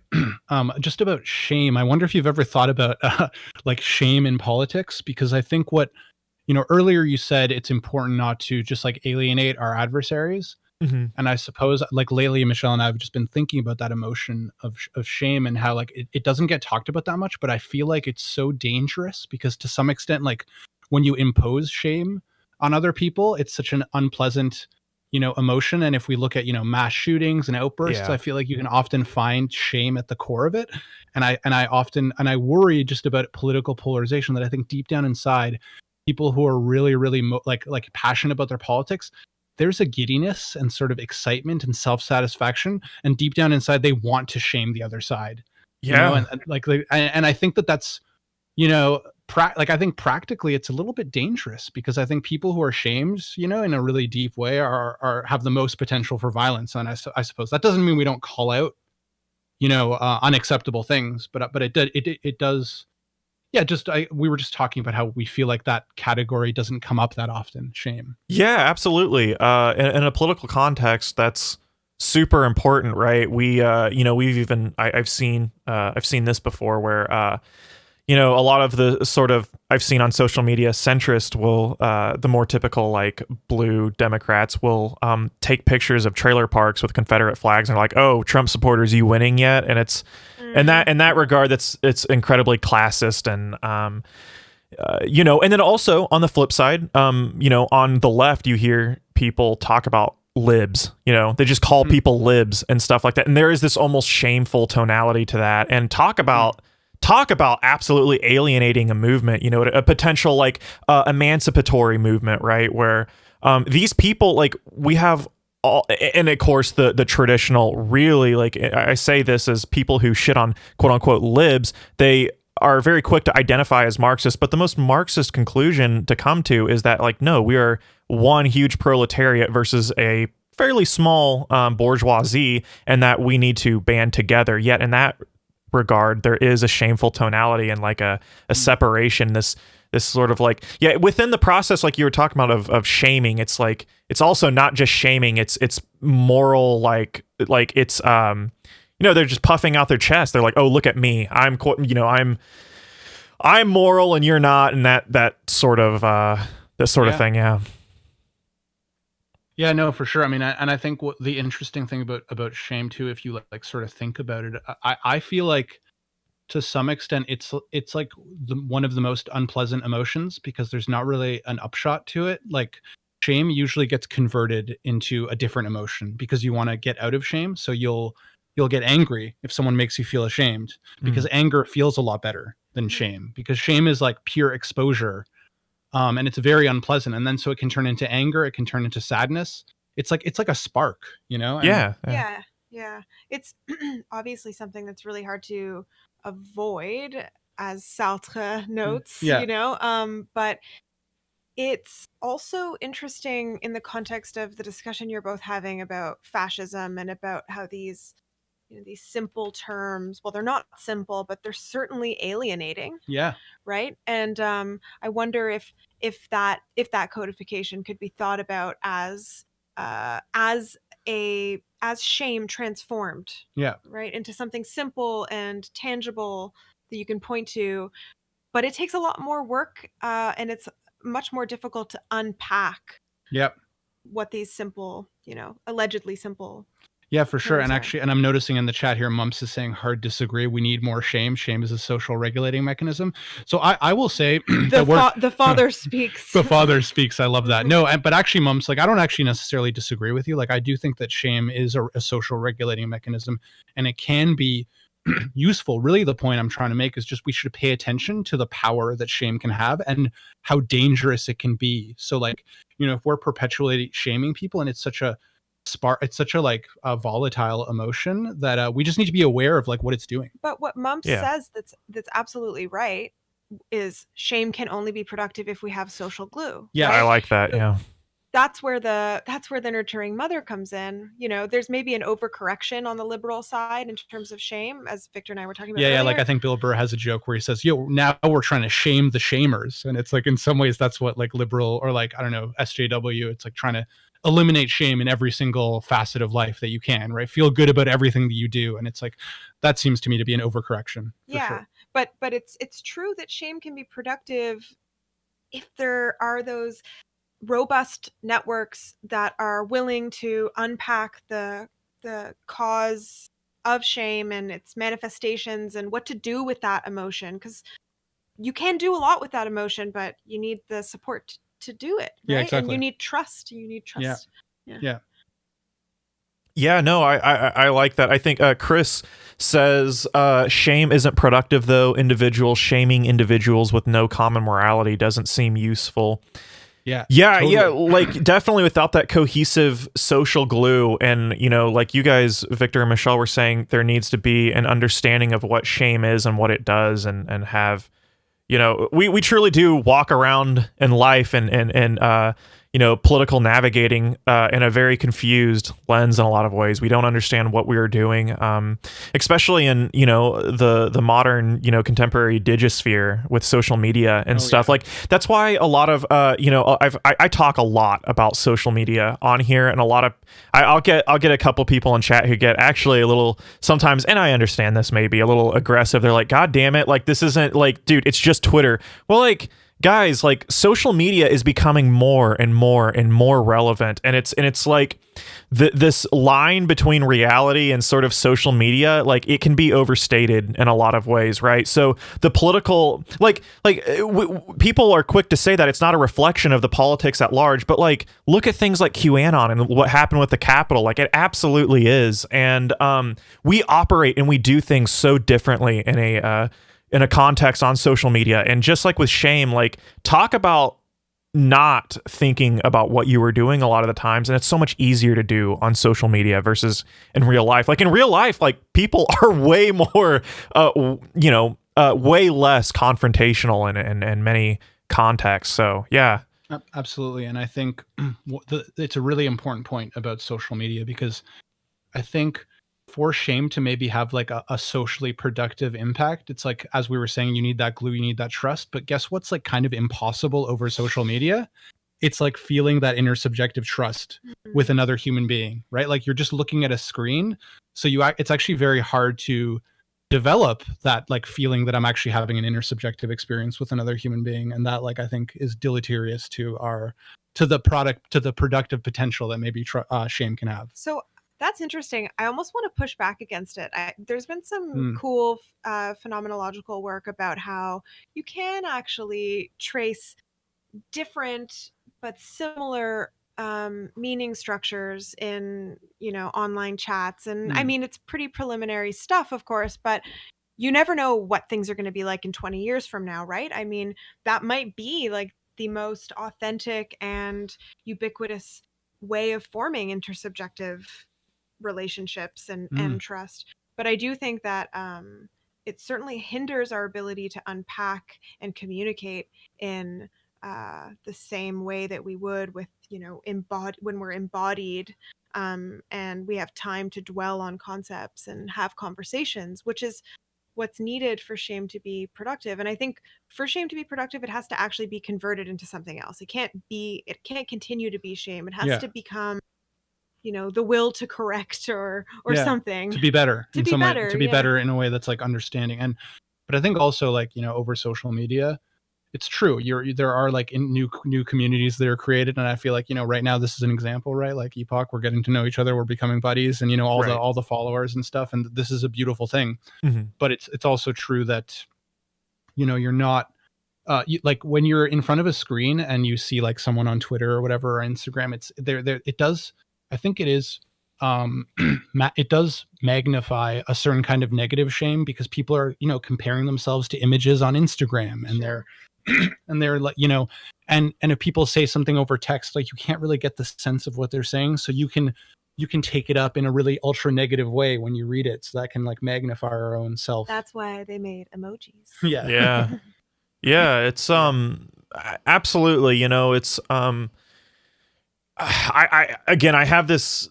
just about shame. I wonder if you've ever thought about like shame in politics, because I think what, earlier you said it's important not to just like alienate our adversaries. And I suppose like lately, Michelle and I have just been thinking about that emotion of shame and how like it doesn't get talked about that much, but I feel like it's so dangerous because to some extent, like when you impose shame on other people, it's such an unpleasant emotion. And if we look at, mass shootings and outbursts, I feel like you can often find shame at the core of it. And I worry just about political polarization, that I think deep down inside, people who are really, really like passionate about their politics, there's a giddiness and sort of excitement and self-satisfaction. And deep down inside, they want to shame the other side. Yeah. And I think that's, I think practically it's a little bit dangerous, because I think people who are shamed, in a really deep way are have the most potential for violence. And I suppose that doesn't mean we don't call out, unacceptable things, but it does. Yeah, we were just talking about how we feel like that category doesn't come up that often, shame. Yeah, absolutely. In a political context, that's super important, right? We've even I've seen this before where a lot of the sort of, I've seen on social media, centrist will, the more typical like blue Democrats will take pictures of trailer parks with Confederate flags and are like, oh, Trump supporters, you winning yet? And it's in that regard, it's incredibly classist. And and then also on the flip side, on the left, you hear people talk about libs, they just call people libs and stuff like that. And there is this almost shameful tonality to that. And talk about absolutely alienating a movement, a potential like emancipatory movement, right? Where these people, like, we have all, and of course the traditional, really, like, I say this as people who shit on quote unquote libs, they are very quick to identify as Marxist, but the most Marxist conclusion to come to is that, like, no, we are one huge proletariat versus a fairly small bourgeoisie, and that we need to band together. Yet in that regard, there is a shameful tonality and like a separation, this this sort of like, yeah, within the process, like you were talking about of shaming, it's like, it's also not just shaming, it's moral, like it's, they're just puffing out their chest. They're like, oh, look at me. I'm moral and you're not. And that sort of thing. Yeah. Yeah, no, for sure. I mean, I think what the interesting thing about shame too, if you like sort of think about it, I feel like to some extent it's like one of the most unpleasant emotions, because there's not really an upshot to it. Like shame usually gets converted into a different emotion because you want to get out of shame. So you'll get angry if someone makes you feel ashamed, because anger feels a lot better than shame, because shame is like pure exposure. And it's very unpleasant. And then so it can turn into anger. It can turn into sadness. It's like a spark, And Yeah. It's obviously something that's really hard to avoid, as Sartre notes, but it's also interesting in the context of the discussion you're both having about fascism and about how these simple terms, well, they're not simple, but they're certainly alienating. Yeah. Right. And I wonder if that codification could be thought about as shame transformed. Yeah. Right. Into something simple and tangible that you can point to. But it takes a lot more work, and it's much more difficult to unpack. Yep. What these simple, allegedly simple. Yeah, for sure. And actually, and I'm noticing in the chat here, Mumps is saying hard disagree. We need more shame. Shame is a social regulating mechanism. So I will say the father speaks. The father speaks. I love that. No, but actually, Mumps, like I don't actually necessarily disagree with you. Like I do think that shame is a social regulating mechanism, and it can be useful. Really, the point I'm trying to make is just we should pay attention to the power that shame can have and how dangerous it can be. So like, if we're perpetually shaming people, and it's such a like a volatile emotion that we just need to be aware of like what it's doing. But what Mumps says that's absolutely right is shame can only be productive if we have social glue. Yeah, right? I like that. So yeah. That's where the nurturing mother comes in. There's maybe an overcorrection on the liberal side in terms of shame, as Victor and I were talking about. Yeah, earlier. like I think Bill Burr has a joke where he says, now we're trying to shame the shamers. And it's like in some ways that's what like liberal, or like, I don't know, SJW, it's like trying to eliminate shame in every single facet of life that you can, right? Feel good about everything that you do. And it's like, that seems to me to be an overcorrection. Yeah. Sure. But it's true that shame can be productive if there are those robust networks that are willing to unpack the cause of shame and its manifestations and what to do with that emotion, because you can do a lot with that emotion, but you need the support to do it, right? Yeah, exactly. And you need trust. Yeah, no, I like that. I think Chris says shame isn't productive, though. Shaming individuals with no common morality doesn't seem useful. Yeah, totally. Like definitely without that cohesive social glue, and like you guys, Victor and Michelle, were saying, there needs to be an understanding of what shame is and what it does, and have, we truly do walk around in life and political navigating in a very confused lens in a lot of ways. We don't understand what we are doing, especially in the modern contemporary digisphere with social media and stuff. Like that's why a lot of I talk a lot about social media on here, and a lot of I'll get a couple people in chat who get actually a little sometimes, and I understand this, maybe a little aggressive. They're like, God damn it, like this isn't like, dude, it's just Twitter. Well, like, guys, like social media is becoming more and more and more relevant, and it's like this line between reality and sort of social media, like it can be overstated in a lot of ways, right? So the political, people are quick to say that it's not a reflection of the politics at large, but like look at things like QAnon and what happened with the Capitol. Like it absolutely is, and we operate and we do things so differently in a context on social media. And just like with shame, like talk about not thinking about what you were doing a lot of the times, and it's so much easier to do on social media versus in real life. Like in real life, like people are way more way less confrontational in many contexts. So yeah, absolutely. And I think it's a really important point about social media, because I think for shame to maybe have like a socially productive impact, it's like, as we were saying, you need that glue, you need that trust. But guess what's like kind of impossible over social media? It's like feeling that intersubjective trust with another human being, right? Like you're just looking at a screen. So it's actually very hard to develop that like feeling that I'm actually having an intersubjective experience with another human being. And that, like, I think is deleterious to the productive potential that maybe shame can have. So that's interesting. I almost want to push back against it. There's been some cool phenomenological work about how you can actually trace different but similar meaning structures in, online chats. And I mean, it's pretty preliminary stuff, of course, but you never know what things are going to be like in 20 years from now, right? I mean, that might be like the most authentic and ubiquitous way of forming intersubjective relationships and trust. But I do think that it certainly hinders our ability to unpack and communicate in the same way that we would with, when we're embodied, and we have time to dwell on concepts and have conversations, which is what's needed for shame to be productive. And I think for shame to be productive, it has to actually be converted into something else. It can't continue to be shame. It has to become, the will to correct or something, to be better, to be better in a way that's like understanding. But I think also, like, over social media, it's true. There are like new communities that are created, and I feel like, right now this is an example, right? Like Epoch, we're getting to know each other, we're becoming buddies, and all the followers and stuff, and this is a beautiful thing. But it's also true that you're not like when you're in front of a screen and you see like someone on Twitter or whatever, or Instagram, it's there. It does. I think it is. It does magnify a certain kind of negative shame, because people are comparing themselves to images on Instagram, and they're like, and if people say something over text, like, you can't really get the sense of what they're saying, so you can take it up in a really ultra negative way when you read it, so that can like magnify our own self. That's why they made emojis. Yeah, it's absolutely, it's I have this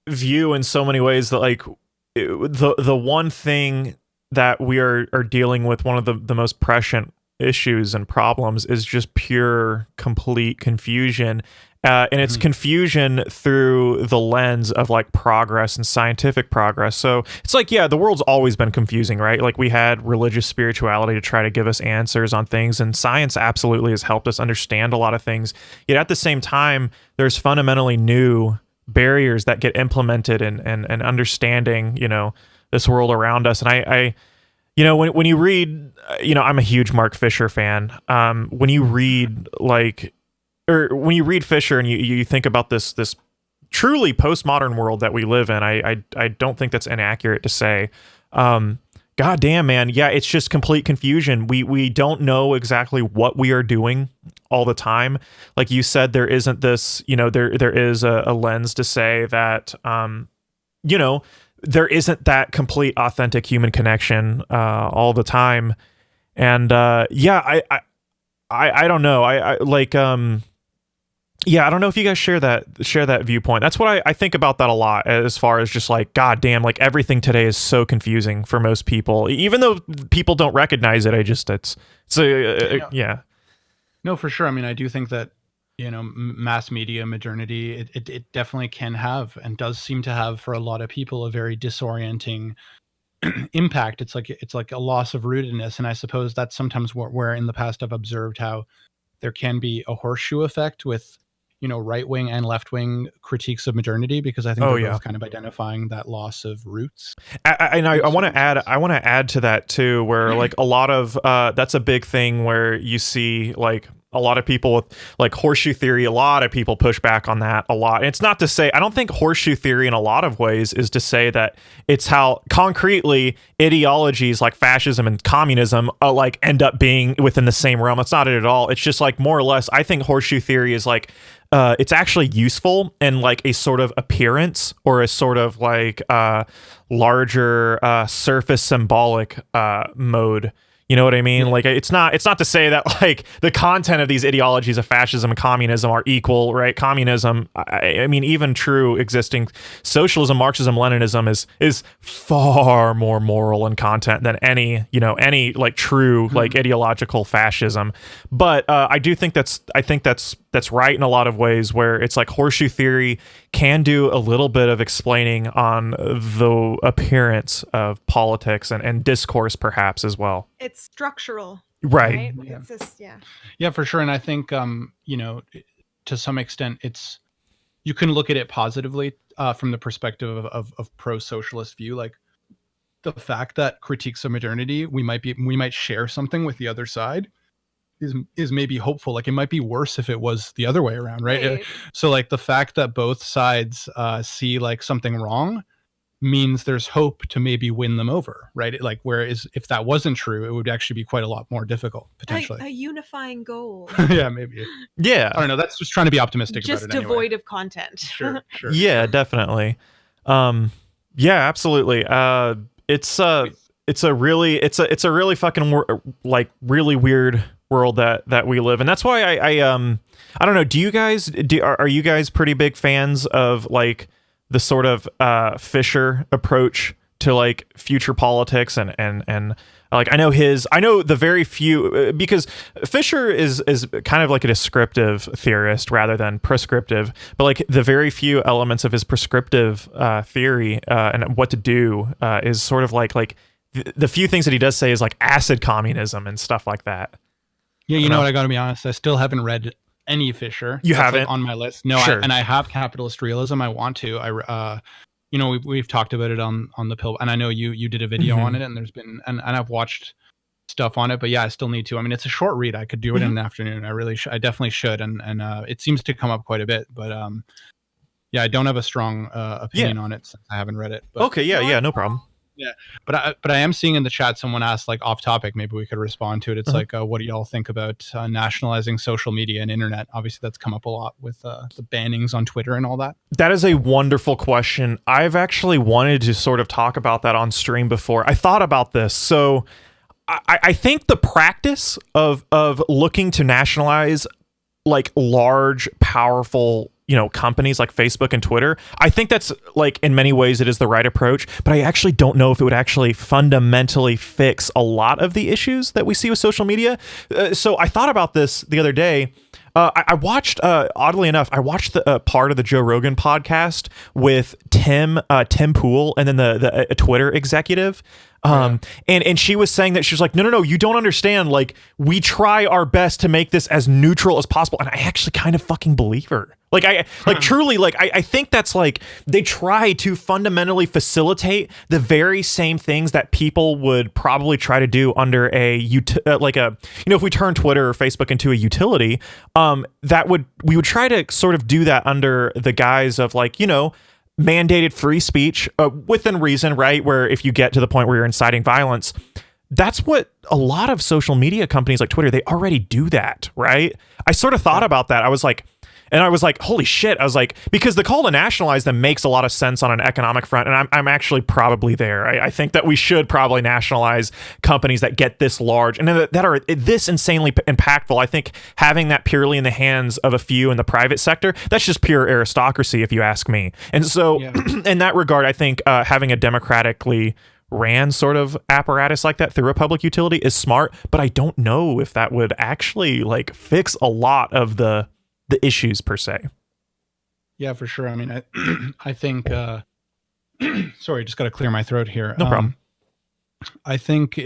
view in so many ways that, like, the one thing that we are dealing with, one of the most prescient issues and problems, is just pure, complete confusion. And it's confusion through the lens of like progress and scientific progress. So it's like, the world's always been confusing, right? Like, we had religious spirituality to try to give us answers on things, and science absolutely has helped us understand a lot of things. Yet at the same time, there's fundamentally new barriers that get implemented and understanding, this world around us. And I when you read, I'm a huge Mark Fisher fan. When you read when you read Fisher and you think about this truly postmodern world that we live in, I don't think that's inaccurate to say. God damn, man. Yeah, it's just complete confusion. We don't know exactly what we are doing all the time. Like you said, there isn't this, there is a lens to say that, there isn't that complete authentic human connection all the time. And I don't know. I don't know if you guys share that viewpoint. That's what I think about that a lot, as far as just like, God damn, like, everything today is so confusing for most people, even though people don't recognize it. No, for sure. I mean, I do think that, mass media modernity, it definitely can have, and does seem to have, for a lot of people, a very disorienting impact. It's like a loss of rootedness. And I suppose that's sometimes where in the past I've observed how there can be a horseshoe effect with, right-wing and left-wing critiques of modernity, because I think they're both kind of identifying that loss of roots. I want to add to that too, where like a lot of that's a big thing where you see like a lot of people with like horseshoe theory. A lot of people push back on that a lot. And it's not to say, I don't think horseshoe theory in a lot of ways is to say that it's how concretely ideologies like fascism and communism like end up being within the same realm. That's not it at all. It's just like, more or less, I think horseshoe theory is like, it's actually useful in like a sort of appearance, or a sort of like larger surface symbolic mode. You know what I mean? Like, it's not to say that like the content of these ideologies of fascism and communism are equal, right? Communism, I mean, even true existing socialism, Marxism, Leninism is far more moral in content than any like true like ideological fascism. But I think that's right in a lot of ways, where it's like horseshoe theory can do a little bit of explaining on the appearance of politics and discourse perhaps as well. It's structural. Right. Yeah. It's just, Yeah, for sure. And I think, to some extent, you can look at it positively from the perspective of pro-socialist view. Like the fact that critiques of modernity, we might share something with the other side is maybe hopeful. Like it might be worse if it was the other way around, right? So like the fact that both sides see like something wrong means there's hope to maybe win them over, right? Like, whereas if that wasn't true, it would actually be quite a lot more difficult potentially. a unifying goal. Yeah, maybe. Yeah. I don't know. That's just trying to be optimistic Just about it. devoid Anyway. of content. Sure. Yeah, definitely. Yeah, absolutely. It's a really fucking like really weird world that we live in. That's why I don't know. Are you guys pretty big fans of like the sort of Fisher approach to like future politics and like I know the very few, because Fisher is kind of like a descriptive theorist rather than prescriptive, but like the very few elements of his prescriptive theory and what to do is sort of like the few things that he does say is like acid communism and stuff like that. Yeah, you know what? I got to be honest. I still haven't read any Fisher. You That's haven't? like on my list? No, Sure. I have Capitalist Realism. I want to. We've talked about it on the Pill, and I know you did a video on it, and there's been and I've watched stuff on it, but yeah, I still need to. I mean, it's a short read. I could do it in an afternoon. I definitely should, and it seems to come up quite a bit. But yeah, I don't have a strong opinion on it since I haven't read it. But, Okay, yeah, no problem. Yeah, but I am seeing in the chat someone asked like off topic. Maybe we could respond to it. It's like, what do y'all think about nationalizing social media and internet? Obviously, that's come up a lot with the bannings on Twitter and all that. That is a wonderful question. I've actually wanted to sort of talk about that on stream before. I thought about this. So I think the practice of looking to nationalize like large, powerful, companies like Facebook and Twitter, I think that's like in many ways it is the right approach, but I actually don't know if it would actually fundamentally fix a lot of the issues that we see with social media. So I thought about this the other day. I watched, oddly enough, the part of the Joe Rogan podcast with Tim Pool and then the Twitter executive. And she was saying that she was like, no, you don't understand. Like, we try our best to make this as neutral as possible. And I actually kind of fucking believe her. Like, truly, like, I think that's like, they try to fundamentally facilitate the very same things that people would probably try to do under if we turn Twitter or Facebook into a utility, we would try to sort of do that under the guise of like, mandated free speech within reason, right? Where if you get to the point where you're inciting violence, that's what a lot of social media companies like Twitter, they already do that, right? I sort of thought about that. I was like, holy shit. I was like, because the call to nationalize them makes a lot of sense on an economic front. And I'm actually probably there. I think that we should probably nationalize companies that get this large and that are this insanely impactful. I think having that purely in the hands of a few in the private sector, that's just pure aristocracy, if you ask me. And so in that regard, I think having a democratically ran sort of apparatus like that through a public utility is smart, but I don't know if that would actually like fix a lot of the issues per se. Yeah, for sure. I mean, I think sorry, just got to clear my throat here. No problem. I think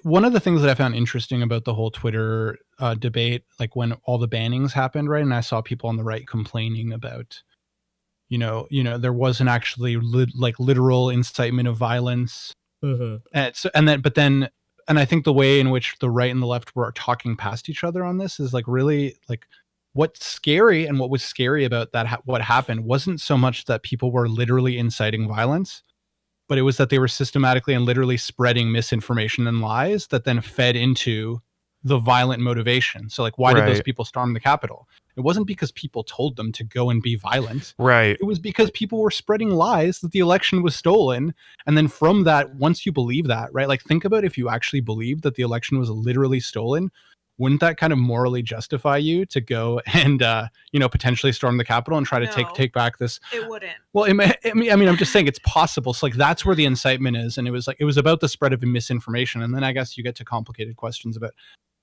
one of the things that I found interesting about the whole Twitter debate, like when all the bannings happened, right? And I saw people on the right complaining about, there wasn't actually literal incitement of violence. And I think the way in which the right and the left were talking past each other on this is like really like, what's scary and what was scary about that, what happened wasn't so much that people were literally inciting violence, but it was that they were systematically and literally spreading misinformation and lies that then fed into the violent motivation. So like, why did those Right. people storm the Capitol? It wasn't because people told them to go and be violent. Right. It was because people were spreading lies that the election was stolen. And then from that, once you believe that, right? Like, think about if you actually believed that the election was literally stolen, wouldn't that kind of morally justify you to go and, potentially storm the Capitol and try to No. take back this? It wouldn't. Well, I'm just saying it's possible. So like, that's where the incitement is. And it was about the spread of misinformation. And then I guess you get to complicated questions about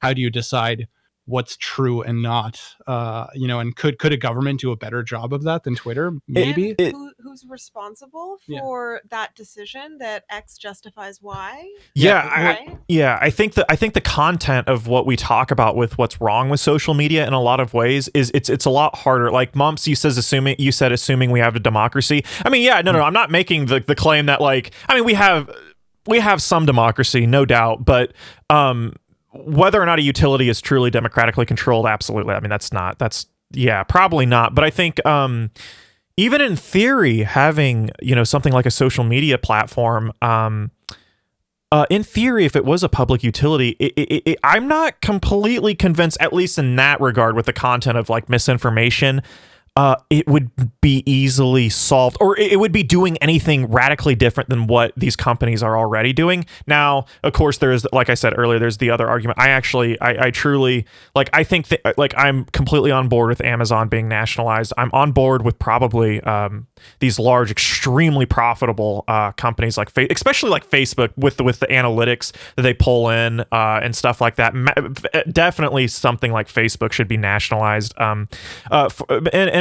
how do you decide what's true and not, and could a government do a better job of that than Twitter? Maybe. And who's responsible for that decision that X justifies Y? I think the content of what we talk about with what's wrong with social media in a lot of ways is it's a lot harder. Like Mumps, you said assuming we have a democracy. I mean, no, I'm not making the claim that we have some democracy, no doubt, but whether or not a utility is truly democratically controlled, absolutely. I mean, probably not. But I think even in theory, having something like a social media platform, in theory, if it was a public utility, I'm not completely convinced, at least in that regard, with the content of like misinformation. It would be easily solved, or it would be doing anything radically different than what these companies are already doing. Now, of course, there's, like I said earlier, there's the other argument. I truly, like, I think that, like, I'm completely on board with Amazon being nationalized. I'm on board with probably these large, extremely profitable companies like especially like Facebook with the analytics that they pull in and stuff like that. Definitely something like Facebook should be nationalized in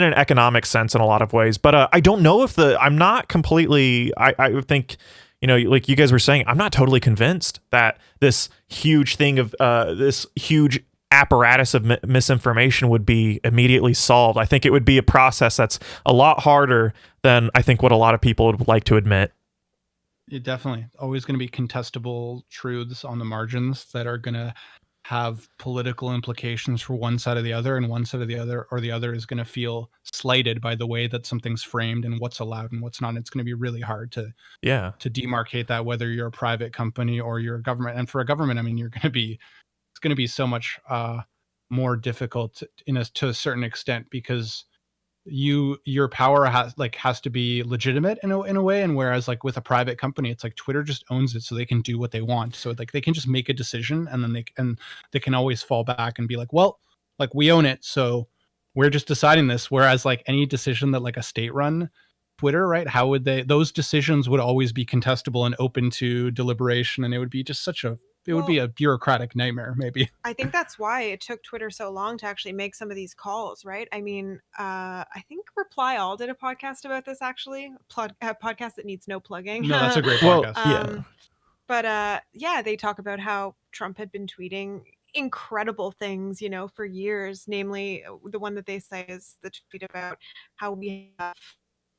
an economic sense in a lot of ways. But I don't know if I'm not completely, I think, like you guys were saying, I'm not totally convinced that this huge thing of this huge apparatus of misinformation would be immediately solved. I think it would be a process that's a lot harder than I think what a lot of people would like to admit. It definitely always going to be contestable truths on the margins that are going to have political implications for one side or the other, and one side or the other is going to feel slighted by the way that something's framed and what's allowed and what's not. It's going to be really hard to demarcate that, whether you're a private company or you're a government. And for a government, I mean, it's going to be so much more difficult to a certain extent, because your power has to be legitimate in a way, and whereas like with a private company, it's like Twitter just owns it, so they can do what they want. So like they can just make a decision, and then they can always fall back and be like, well, like, we own it, so we're just deciding this. Whereas like any decision that like a state run Twitter, right? How would those decisions would always be contestable and open to deliberation, and it would be just would be a bureaucratic nightmare, maybe. I think that's why it took Twitter so long to actually make some of these calls, right? I mean, I think Reply All did a podcast about this, actually. A podcast that needs no plugging. No, that's a great podcast. But they talk about how Trump had been tweeting incredible things, for years. Namely, the one that they say is the tweet about how we have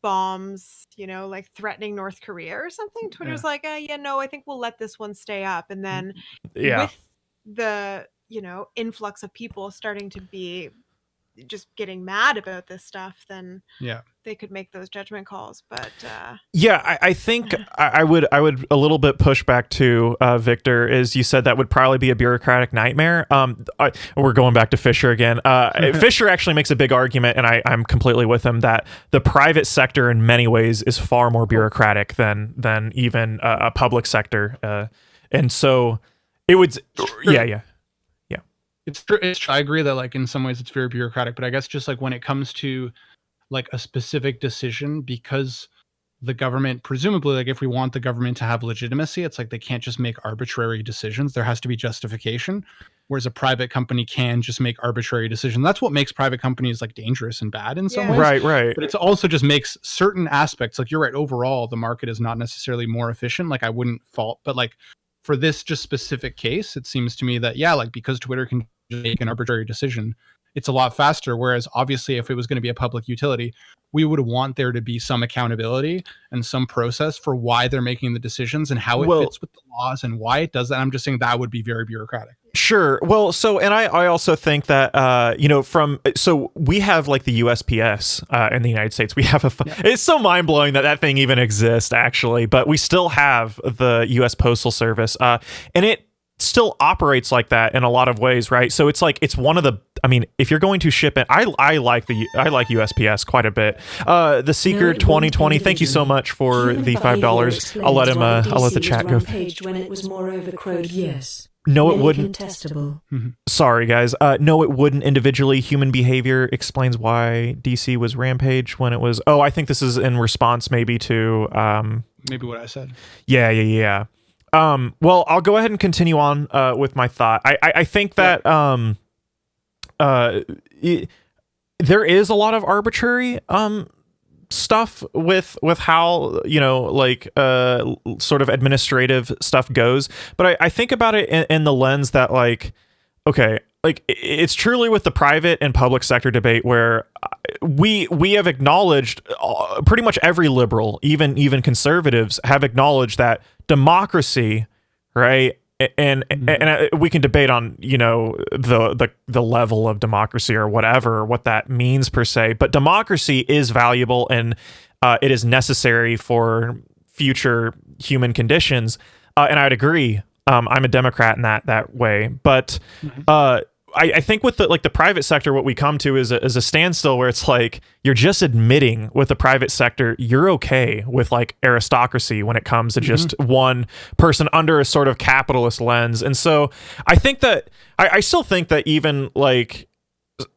bombs, like threatening North Korea or something. Twitter's like, I think we'll let this one stay up. And then with the, influx of people starting to be just getting mad about this stuff, then they could make those judgment calls. But I think I would a little bit push back to Victor, is you said that would probably be a bureaucratic nightmare. We're going back to Fisher again. Fisher actually makes a big argument, and I'm completely with him, that the private sector in many ways is far more bureaucratic than even a public sector, and so it would It's true. I agree that like in some ways it's very bureaucratic, but I guess just like when it comes to like a specific decision, because the government, presumably, like if we want the government to have legitimacy, it's like they can't just make arbitrary decisions. There has to be justification, whereas a private company can just make arbitrary decisions. That's what makes private companies like dangerous and bad in some ways. Right. But it's also just makes certain aspects, like you're right, overall, the market is not necessarily more efficient. Like I wouldn't fault, but like for this just specific case, it seems to me that, like because Twitter can make an arbitrary decision, it's a lot faster. Whereas obviously if it was going to be a public utility, we would want there to be some accountability and some process for why they're making the decisions and how it fits with the laws and why it does that. I'm just saying that would be very bureaucratic. Sure. Well, so, and I also think that, so we have like the USPS in the United States. We have it's so mind blowing that thing even exists, actually, but we still have the US Postal Service. And still operates like that in a lot of ways, right? So it's like, it's one of the, I mean, if you're going to ship it, I like USPS quite a bit. The Seeker 2020, thank you so much for the $5. I'll let the chat go. When it was moreover crowed, yes. No, it wouldn't. Contestable. Sorry, guys. No, it wouldn't. Individually, human behavior explains why DC was rampage when it was. Oh, I think this is in response maybe to. Maybe what I said. Yeah. Well, I'll go ahead and continue on with my thought. I think that there is a lot of arbitrary stuff with how, you know, like sort of administrative stuff goes, but I think about it in the lens that, like, okay, like, it's truly with the private and public sector debate where we have acknowledged, pretty much every liberal, even conservatives, have acknowledged that democracy, right? And we can debate on, you know, the level of democracy or whatever, what that means per se, but democracy is valuable and it is necessary for future human conditions, and I'd agree. I'm a Democrat in that way, but I think with the private sector, what we come to is a standstill where it's like you're just admitting with the private sector you're okay with like aristocracy when it comes to just one person under a sort of capitalist lens. And so I think that I still think that even like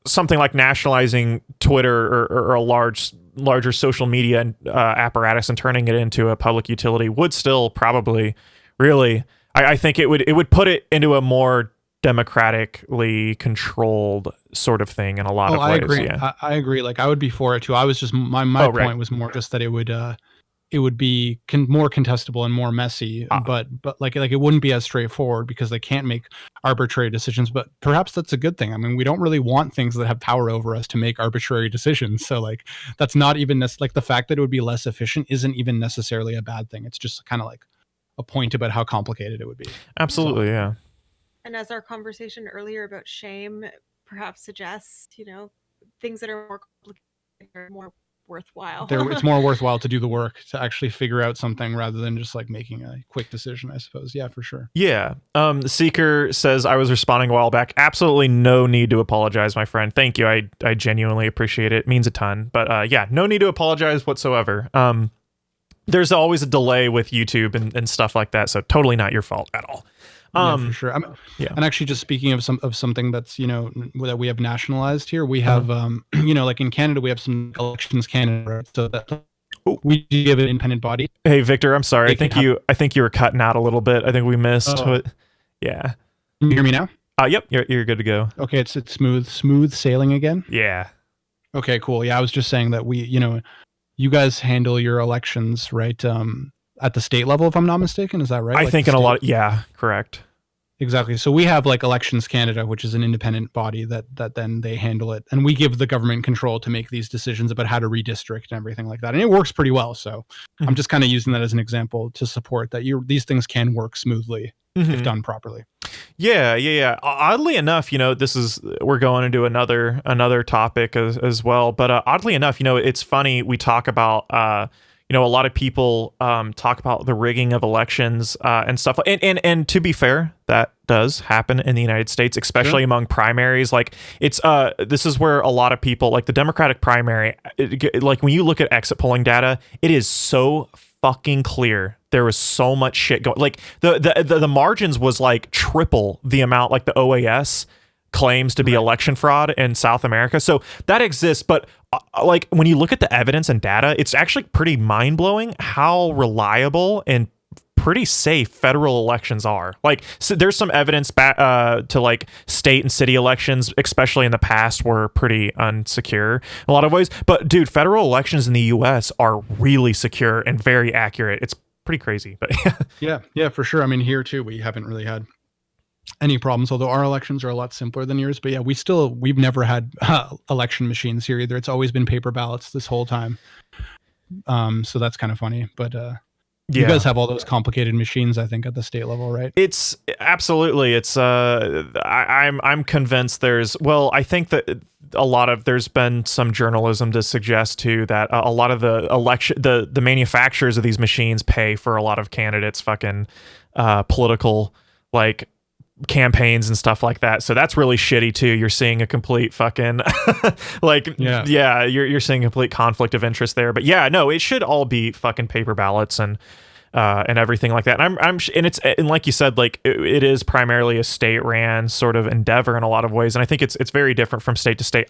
something like nationalizing Twitter or a larger social media apparatus and turning it into a public utility would still probably really, I think it would put it into a more democratically controlled sort of thing in a lot of ways. I agree. Yeah. I agree. Like, I would be for it too. I was just my point was more just that it would be more contestable and more messy, but like it wouldn't be as straightforward because they can't make arbitrary decisions. But perhaps that's a good thing. I mean, we don't really want things that have power over us to make arbitrary decisions. So like, that's not even like the fact that it would be less efficient isn't even necessarily a bad thing. It's just kind of like a point about how complicated it would be. Absolutely. So, yeah. And as our conversation earlier about shame perhaps suggests, you know, things that are more complicated are more worthwhile. It's more worthwhile to do the work to actually figure out something rather than just like making a quick decision, I suppose. Yeah, for sure. Yeah. The Seeker says, I was responding a while back. Absolutely no need to apologize, my friend. Thank you. I genuinely appreciate it. It means a ton. But yeah, no need to apologize whatsoever. There's always a delay with YouTube and stuff like that. So totally not your fault at all. Yeah, for sure. And actually, just speaking of something that's, you know, that we have nationalized here, we have you know, like in Canada, we have some Elections Canada, right? So that we give an independent body. Hey, Victor, I'm sorry. I think you were cutting out a little bit. I think we missed. Yeah. Can you hear me now? Yep. You're good to go. Okay, it's smooth sailing again. Yeah. Okay, cool. Yeah, I was just saying that you guys handle your elections, right? At the state level, if I'm not mistaken, is that right? I think in a lot. Yeah, correct. Exactly. So we have like Elections Canada, which is an independent body that then they handle it, and we give the government control to make these decisions about how to redistrict and everything like that, and it works pretty well. So I'm just kind of using that as an example to support that these things can work smoothly if done properly. Yeah. Oddly enough, you know, we're going into another topic as well, but oddly enough, you know, it's funny we talk about. You know, a lot of people talk about the rigging of elections and stuff. And to be fair, that does happen in the United States, especially among primaries. Like it's this is where a lot of people, like the Democratic primary, like when you look at exit polling data, it is so fucking clear. There was so much shit going. Like the margins was like triple the amount like the OAS claims to be election fraud in South America. So that exists, but like when you look at the evidence and data, it's actually pretty mind-blowing how reliable and pretty safe federal elections are. Like, so there's some evidence to like state and city elections, especially in the past, were pretty unsecure in a lot of ways. But dude, federal elections in the US are really secure and very accurate. It's pretty crazy, but yeah, for sure. I mean, here too, we haven't really had any problems, although our elections are a lot simpler than yours. But yeah, we've never had election machines here either. It's always been paper ballots this whole time. So that's kind of funny. But you guys have all those complicated machines, I think, at the state level, right? It's absolutely. It's I'm convinced I think that there's been some journalism to suggest too that a lot of the manufacturers of these machines pay for a lot of candidates' fucking political like campaigns and stuff like that. So that's really shitty too. You're seeing a complete fucking you're seeing a complete conflict of interest there. But yeah, no, it should all be fucking paper ballots and everything like that. And and like you said, like it is primarily a state ran sort of endeavor in a lot of ways. And I think it's very different from state to state.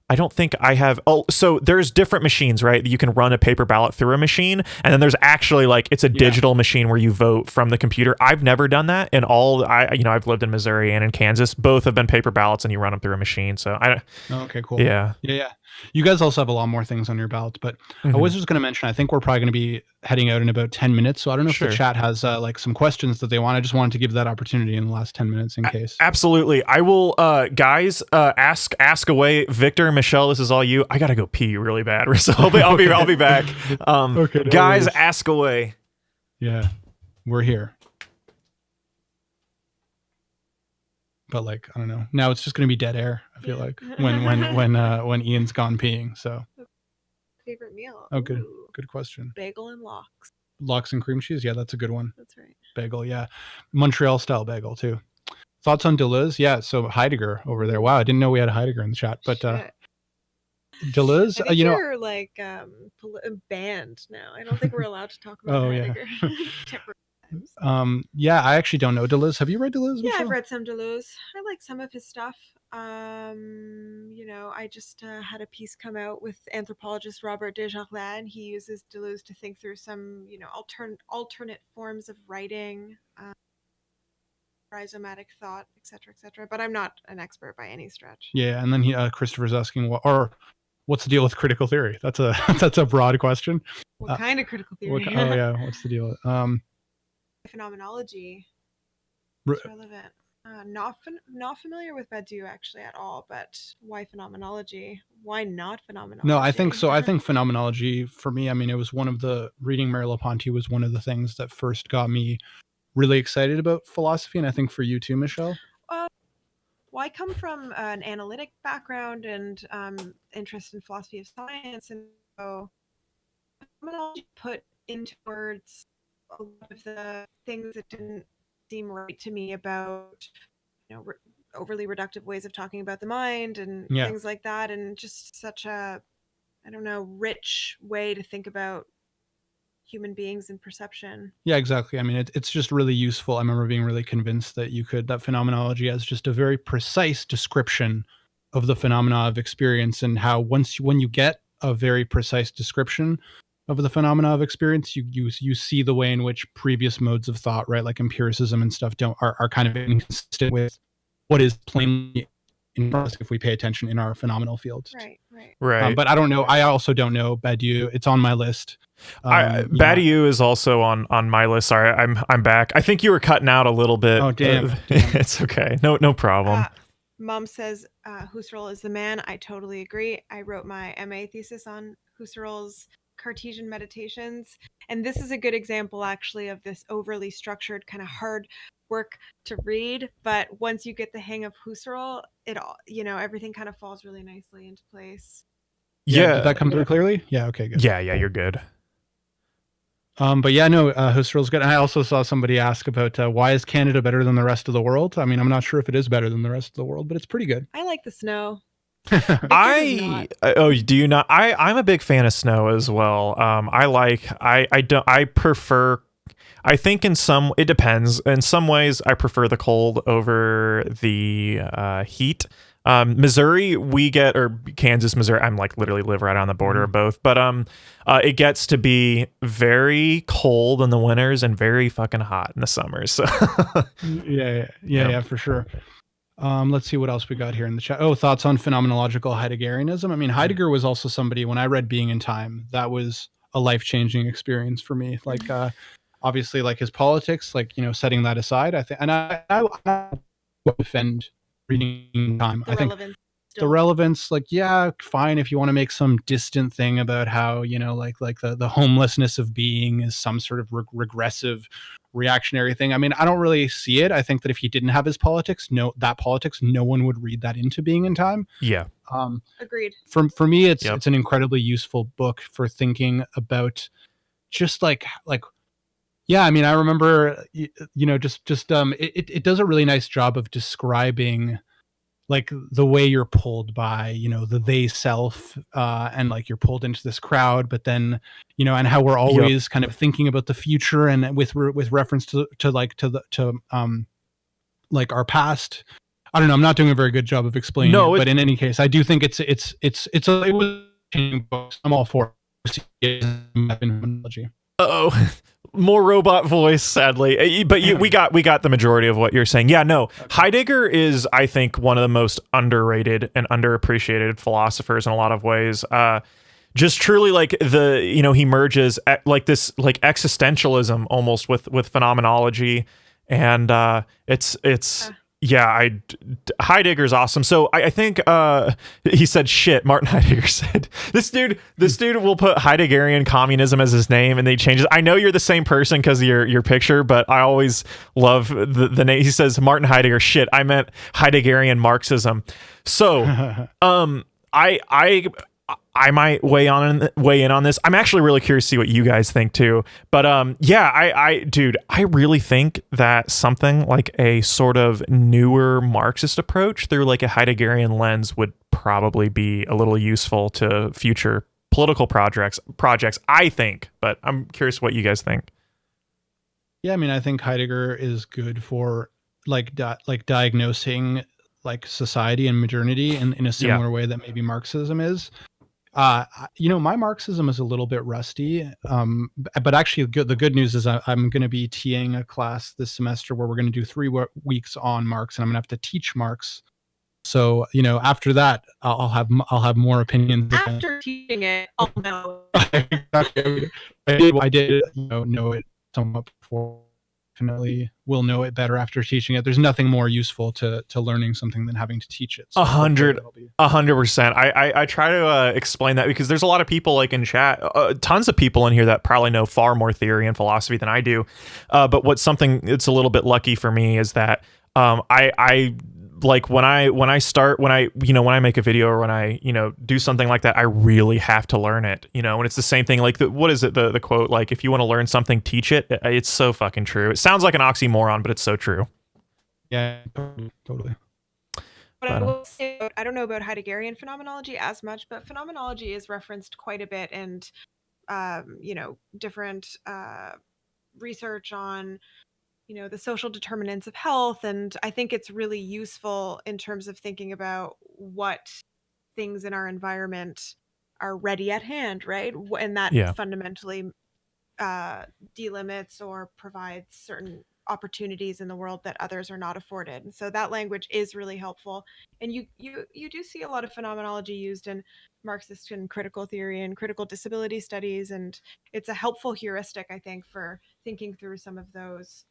I don't think I have. Oh, so there's different machines, right? You can run a paper ballot through a machine, and then there's actually like it's a digital machine where you vote from the computer. I've never done that. And I've lived in Missouri and in Kansas. Both have been paper ballots, and you run them through a machine. So okay, cool. Yeah. You guys also have a lot more things on your ballots, but I was just going to mention, I think we're probably going to be heading out in about 10 minutes. So I don't know if the chat has like some questions that they want. I just wanted to give that opportunity in the last 10 minutes in case. Absolutely. I will, guys, ask away. Victor, Michelle, this is all you. I got to go pee really bad. So I'll be back. Okay, no guys, worries. Ask away. Yeah, we're here. But like, I don't know. Now it's just going to be dead air. I feel like when Ian's gone peeing. So favorite meal. Oh, good question. Bagel and lox. Lox and cream cheese. Yeah, that's a good one. That's right. Bagel. Yeah, Montreal style bagel too. Thoughts on Deleuze? Yeah. So Heidegger over there. Wow, I didn't know we had a Heidegger in the chat. But Deleuze, I think you're like banned now. I don't think we're allowed to talk about Heidegger. Yeah, I actually don't know Deleuze. Have you read Deleuze? Yeah, I've read some Deleuze. I like some of his stuff. I just had a piece come out with anthropologist Robert Desjardins. He uses Deleuze to think through some, alternate forms of writing, rhizomatic thought, etc. But I'm not an expert by any stretch. Yeah, and then Christopher's asking what's the deal with critical theory? That's a broad question. What kind of critical theory? What's the deal? Phenomenology. It's relevant. Not familiar with Badiou actually at all, but why phenomenology? Why not phenomenology? No, I think so. I think phenomenology for me, I mean, it was reading Merleau-Ponty was one of the things that first got me really excited about philosophy, and I think for you too, Michelle. Well, I come from an analytic background and interest in philosophy of science, and so phenomenology put into words a lot of the things that didn't seem right to me about overly reductive ways of talking about the mind and things like that, and just such a rich way to think about human beings and perception. Yeah, exactly. I mean, it's just really useful. I remember being really convinced that that phenomenology has just a very precise description of the phenomena of experience, and how when you get a very precise description of the phenomena of experience, you see the way in which previous modes of thought, right, like empiricism and stuff, are kind of inconsistent with what is plainly in us if we pay attention in our phenomenal fields. Right. But I don't know. I also don't know Badiou. It's on my list. Badiou is also on my list. Sorry, I'm back. I think you were cutting out a little bit. Oh damn. It's okay. No problem. Mom says Husserl is the man. I totally agree. I wrote my MA thesis on Husserl's Cartesian meditations, and this is a good example actually of this overly structured kind of hard work to read, but once you get the hang of Husserl, it all everything kind of falls really nicely into place. Did that come through clearly? Yeah, okay, good. Yeah, you're good. But yeah, no, Husserl's good. And I also saw somebody ask about why is Canada better than the rest of the world? I mean, I'm not sure if it is better than the rest of the world, but it's pretty good. I like the snow. Do you not? I'm a big fan of snow as well. I prefer, I think it depends. In some ways I prefer the cold over the heat. Missouri, or Kansas, Missouri, I'm like literally live right on the border of both, but it gets to be very cold in the winters and very fucking hot in the summers. So yeah, for sure. Let's see what else we got here in the chat. Oh, thoughts on phenomenological Heideggerianism. I mean, Heidegger was also somebody, when I read Being and Time, that was a life-changing experience for me. Like, obviously, like his politics, like, setting that aside, I think, and I defend reading Time. I think the relevance, like, yeah, fine if you want to make some distant thing about how, like the homelessness of being is some sort of regressive reactionary thing. I mean, I don't really see it. I think that if he didn't have his politics, no one would read that into Being in Time. Yeah. Agreed. For me, it's an incredibly useful book for thinking about just like Yeah, I mean, I remember, it does a really nice job of describing like the way you're pulled by, the they self, and like you're pulled into this crowd, but then, and how we're always kind of thinking about the future and with reference to like our past. I don't know. I'm not doing a very good job of explaining it, but in any case, I do think it was books. I'm all for Phenomenology. Uh-oh. More robot voice, sadly. But we got the majority of what you're saying. Yeah, no. Okay. Heidegger is, I think, one of the most underrated and underappreciated philosophers in a lot of ways. Just truly like he merges like this like existentialism almost with phenomenology, and Heidegger's awesome. So I think he said shit. Martin Heidegger said this dude will put Heideggerian communism as his name, and they change it. I know you're the same person because of your picture, but I always love the name. He says Martin Heidegger. Shit, I meant Heideggerian Marxism. So I might weigh in on this. I'm actually really curious to see what you guys think too. But I really think that something like a sort of newer Marxist approach through like a Heideggerian lens would probably be a little useful to future political projects, I think. But I'm curious what you guys think. Yeah, I mean, I think Heidegger is good for like diagnosing like society and modernity in a similar way that maybe Marxism is. My Marxism is a little bit rusty, but actually the good news is I'm going to be TAing a class this semester where we're going to do 3 weeks on Marx, and I'm going to have to teach Marx. So, after that, I'll have more opinions. After teaching it, I'll know. I did know it somewhat before. Definitely will know it better after teaching it. There's nothing more useful to learning something than having to teach it. So 100%. I try to explain that because there's a lot of people like in chat, tons of people in here that probably know far more theory and philosophy than I do. But what's something it's a little bit lucky for me is that I like when I make a video or when I do something like that, I really have to learn it, and it's the same thing. Like what is it, the quote, like if you want to learn something, teach it. It's so fucking true. It sounds like an oxymoron, but it's so true. Yeah, totally. But I will say, I don't know about Heideggerian phenomenology as much, but phenomenology is referenced quite a bit, and different research on the social determinants of health. And I think it's really useful in terms of thinking about what things in our environment are ready at hand, right? And that fundamentally delimits or provides certain opportunities in the world that others are not afforded. And so that language is really helpful. And you do see a lot of phenomenology used in Marxist and critical theory and critical disability studies. And it's a helpful heuristic, I think, for thinking through some of those.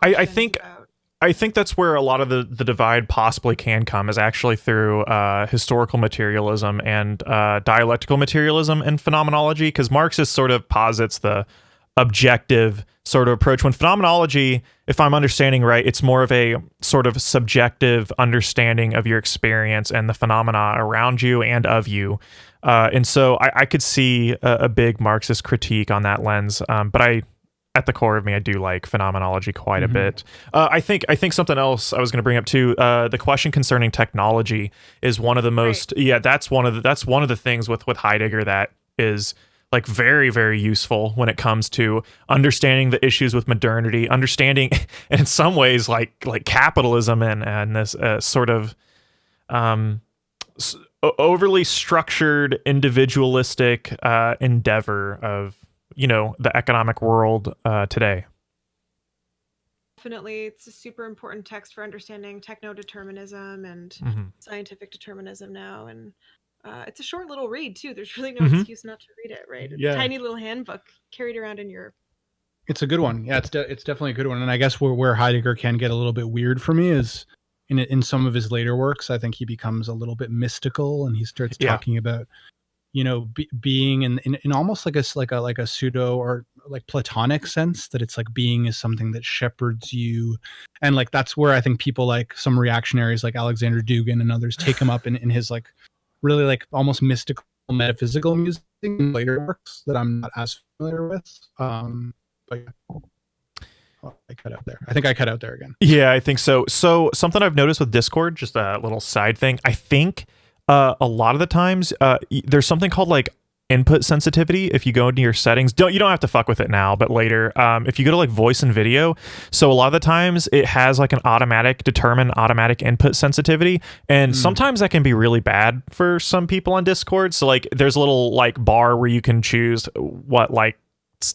I think that's where a lot of the divide possibly can come, is actually through historical materialism and dialectical materialism and phenomenology, because Marxist sort of posits the objective sort of approach, when phenomenology, if I'm understanding right, it's more of a sort of subjective understanding of your experience and the phenomena around you and of you. And so I could see a big Marxist critique on that lens, but at the core of me, I do like phenomenology quite a bit. I think something else I was going to bring up too. The question concerning technology is one of the most. Right. Yeah, that's one of the things with Heidegger that is like very, very useful when it comes to understanding the issues with modernity, understanding, and in some ways like capitalism and this sort of overly structured individualistic endeavor of the economic world today. Definitely, it's a super important text for understanding techno-determinism and scientific determinism now, and it's a short little read too. There's really no excuse not to read it, right? It's a tiny little handbook carried around in your. It's a good one. Yeah, it's definitely a good one. And I guess where Heidegger can get a little bit weird for me is in some of his later works. I think he becomes a little bit mystical, and he starts talking about being in almost like a pseudo or like Platonic sense, that it's like being is something that shepherds you, and like that's where I think people like some reactionaries like Alexander Dugin and others take him up in his like really like almost mystical metaphysical music in later works that I'm not as familiar with. But Well, I cut out there. I think I cut out there again. Yeah, I think so. So something I've noticed with Discord, just a little side thing. I think a lot of the times there's something called like input sensitivity. If you go into your settings, you don't have to fuck with it now, but later, if you go to like voice and video, so a lot of the times it has like an automatic input sensitivity, and sometimes that can be really bad for some people on Discord. So like there's a little like bar where you can choose what like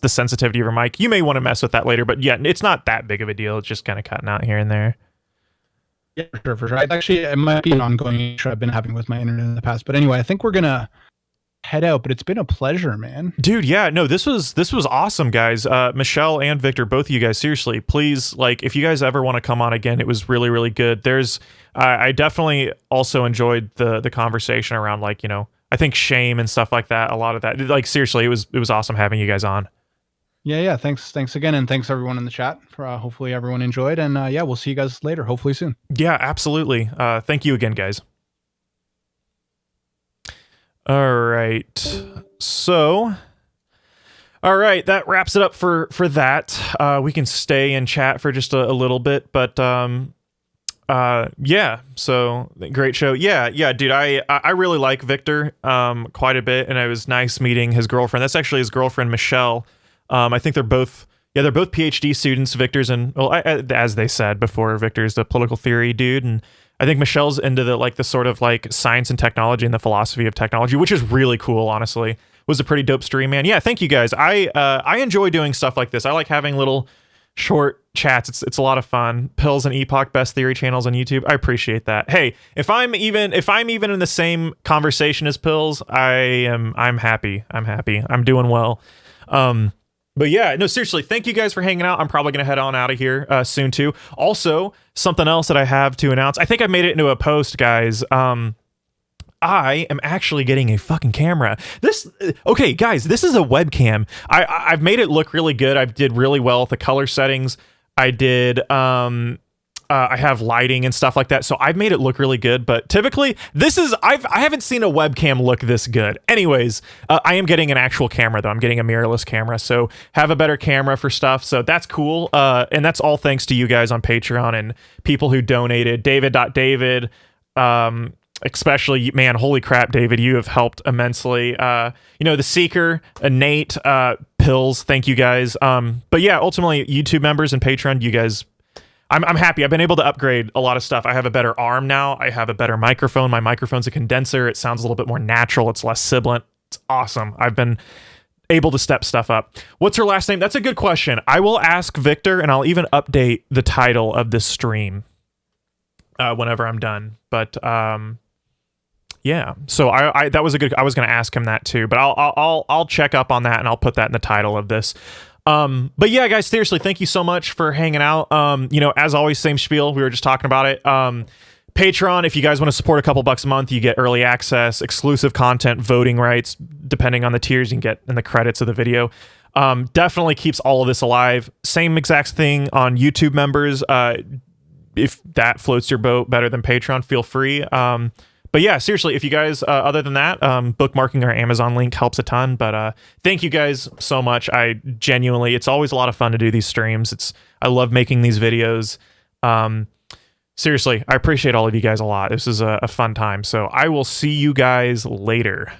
the sensitivity of your mic. You may want to mess with that later, but yeah, it's not that big of a deal. It's just kind of cutting out here and there. Yeah, for sure. Actually, it might be an ongoing issue I've been having with my internet in the past. But anyway, I think we're gonna head out, but it's been a pleasure, man. Dude, yeah, no, this was awesome, guys. Michelle and Victor, both of you guys, seriously, please, like, if you guys ever want to come on again, it was really, really good. I definitely also enjoyed the conversation around, like, you know, I think shame and stuff like that. A lot of that, like, seriously, it was awesome having you guys on. Yeah. Thanks again, and thanks everyone in the chat. For hopefully everyone enjoyed, and yeah, we'll see you guys later. Hopefully soon. Yeah, absolutely. Thank you again, guys. All right. So, all right, that wraps it up for that. We can stay and chat for just a little bit, but yeah. So great show. Yeah, dude. I really like Victor quite a bit, and it was nice meeting his girlfriend. That's actually his girlfriend, Michelle. I think they're both PhD students. Victor's as they said before, Victor's the political theory dude, and I think Michelle's into the sort of like science and technology and the philosophy of technology, which is really cool, honestly. Was a pretty dope stream, man. Yeah, thank you guys. I enjoy doing stuff like this. I like having little short chats. It's a lot of fun. Pills and Epoch, best theory channels on YouTube. I appreciate that. Hey, if I'm even in the same conversation as Pills, I'm happy. I'm doing well. But yeah, no, seriously, thank you guys for hanging out. I'm probably going to head on out of here soon too. Also, something else that I have to announce. I think I made it into a post, guys. I am actually getting a fucking camera. Okay, guys, this is a webcam. I've made it look really good. I did really well with the color settings. I did I have lighting and stuff like that, so I've made it look really good. But typically, I haven't seen a webcam look this good. Anyways, I am getting an actual camera though. I'm getting a mirrorless camera, so have a better camera for stuff. So that's cool. And that's all thanks to you guys on Patreon and people who donated. David, especially, man, holy crap, David, you have helped immensely. The Seeker, Nate, Pills, thank you guys. But yeah, ultimately, YouTube members and Patreon, you guys. I'm happy. I've been able to upgrade a lot of stuff. I have a better arm now. I have a better microphone. My microphone's a condenser. It sounds a little bit more natural. It's less sibilant. It's awesome. I've been able to step stuff up. What's her last name? That's a good question. I will ask Victor, and I'll even update the title of this stream whenever I'm done. But yeah. So I that was a good. I was going to ask him that too, but I'll check up on that and I'll put that in the title of this. But yeah, guys, seriously, thank you so much for hanging out. As always, same spiel. We were just talking about it. Patreon, if you guys want to support a couple bucks a month, you get early access, exclusive content, voting rights, depending on the tiers you can get in the credits of the video. Definitely keeps all of this alive. Same exact thing on YouTube members. If that floats your boat better than Patreon, feel free. But yeah, seriously, if you guys, other than that, bookmarking our Amazon link helps a ton. But thank you guys so much. I genuinely, it's always a lot of fun to do these streams. I love making these videos. Seriously, I appreciate all of you guys a lot. This is a fun time. So I will see you guys later.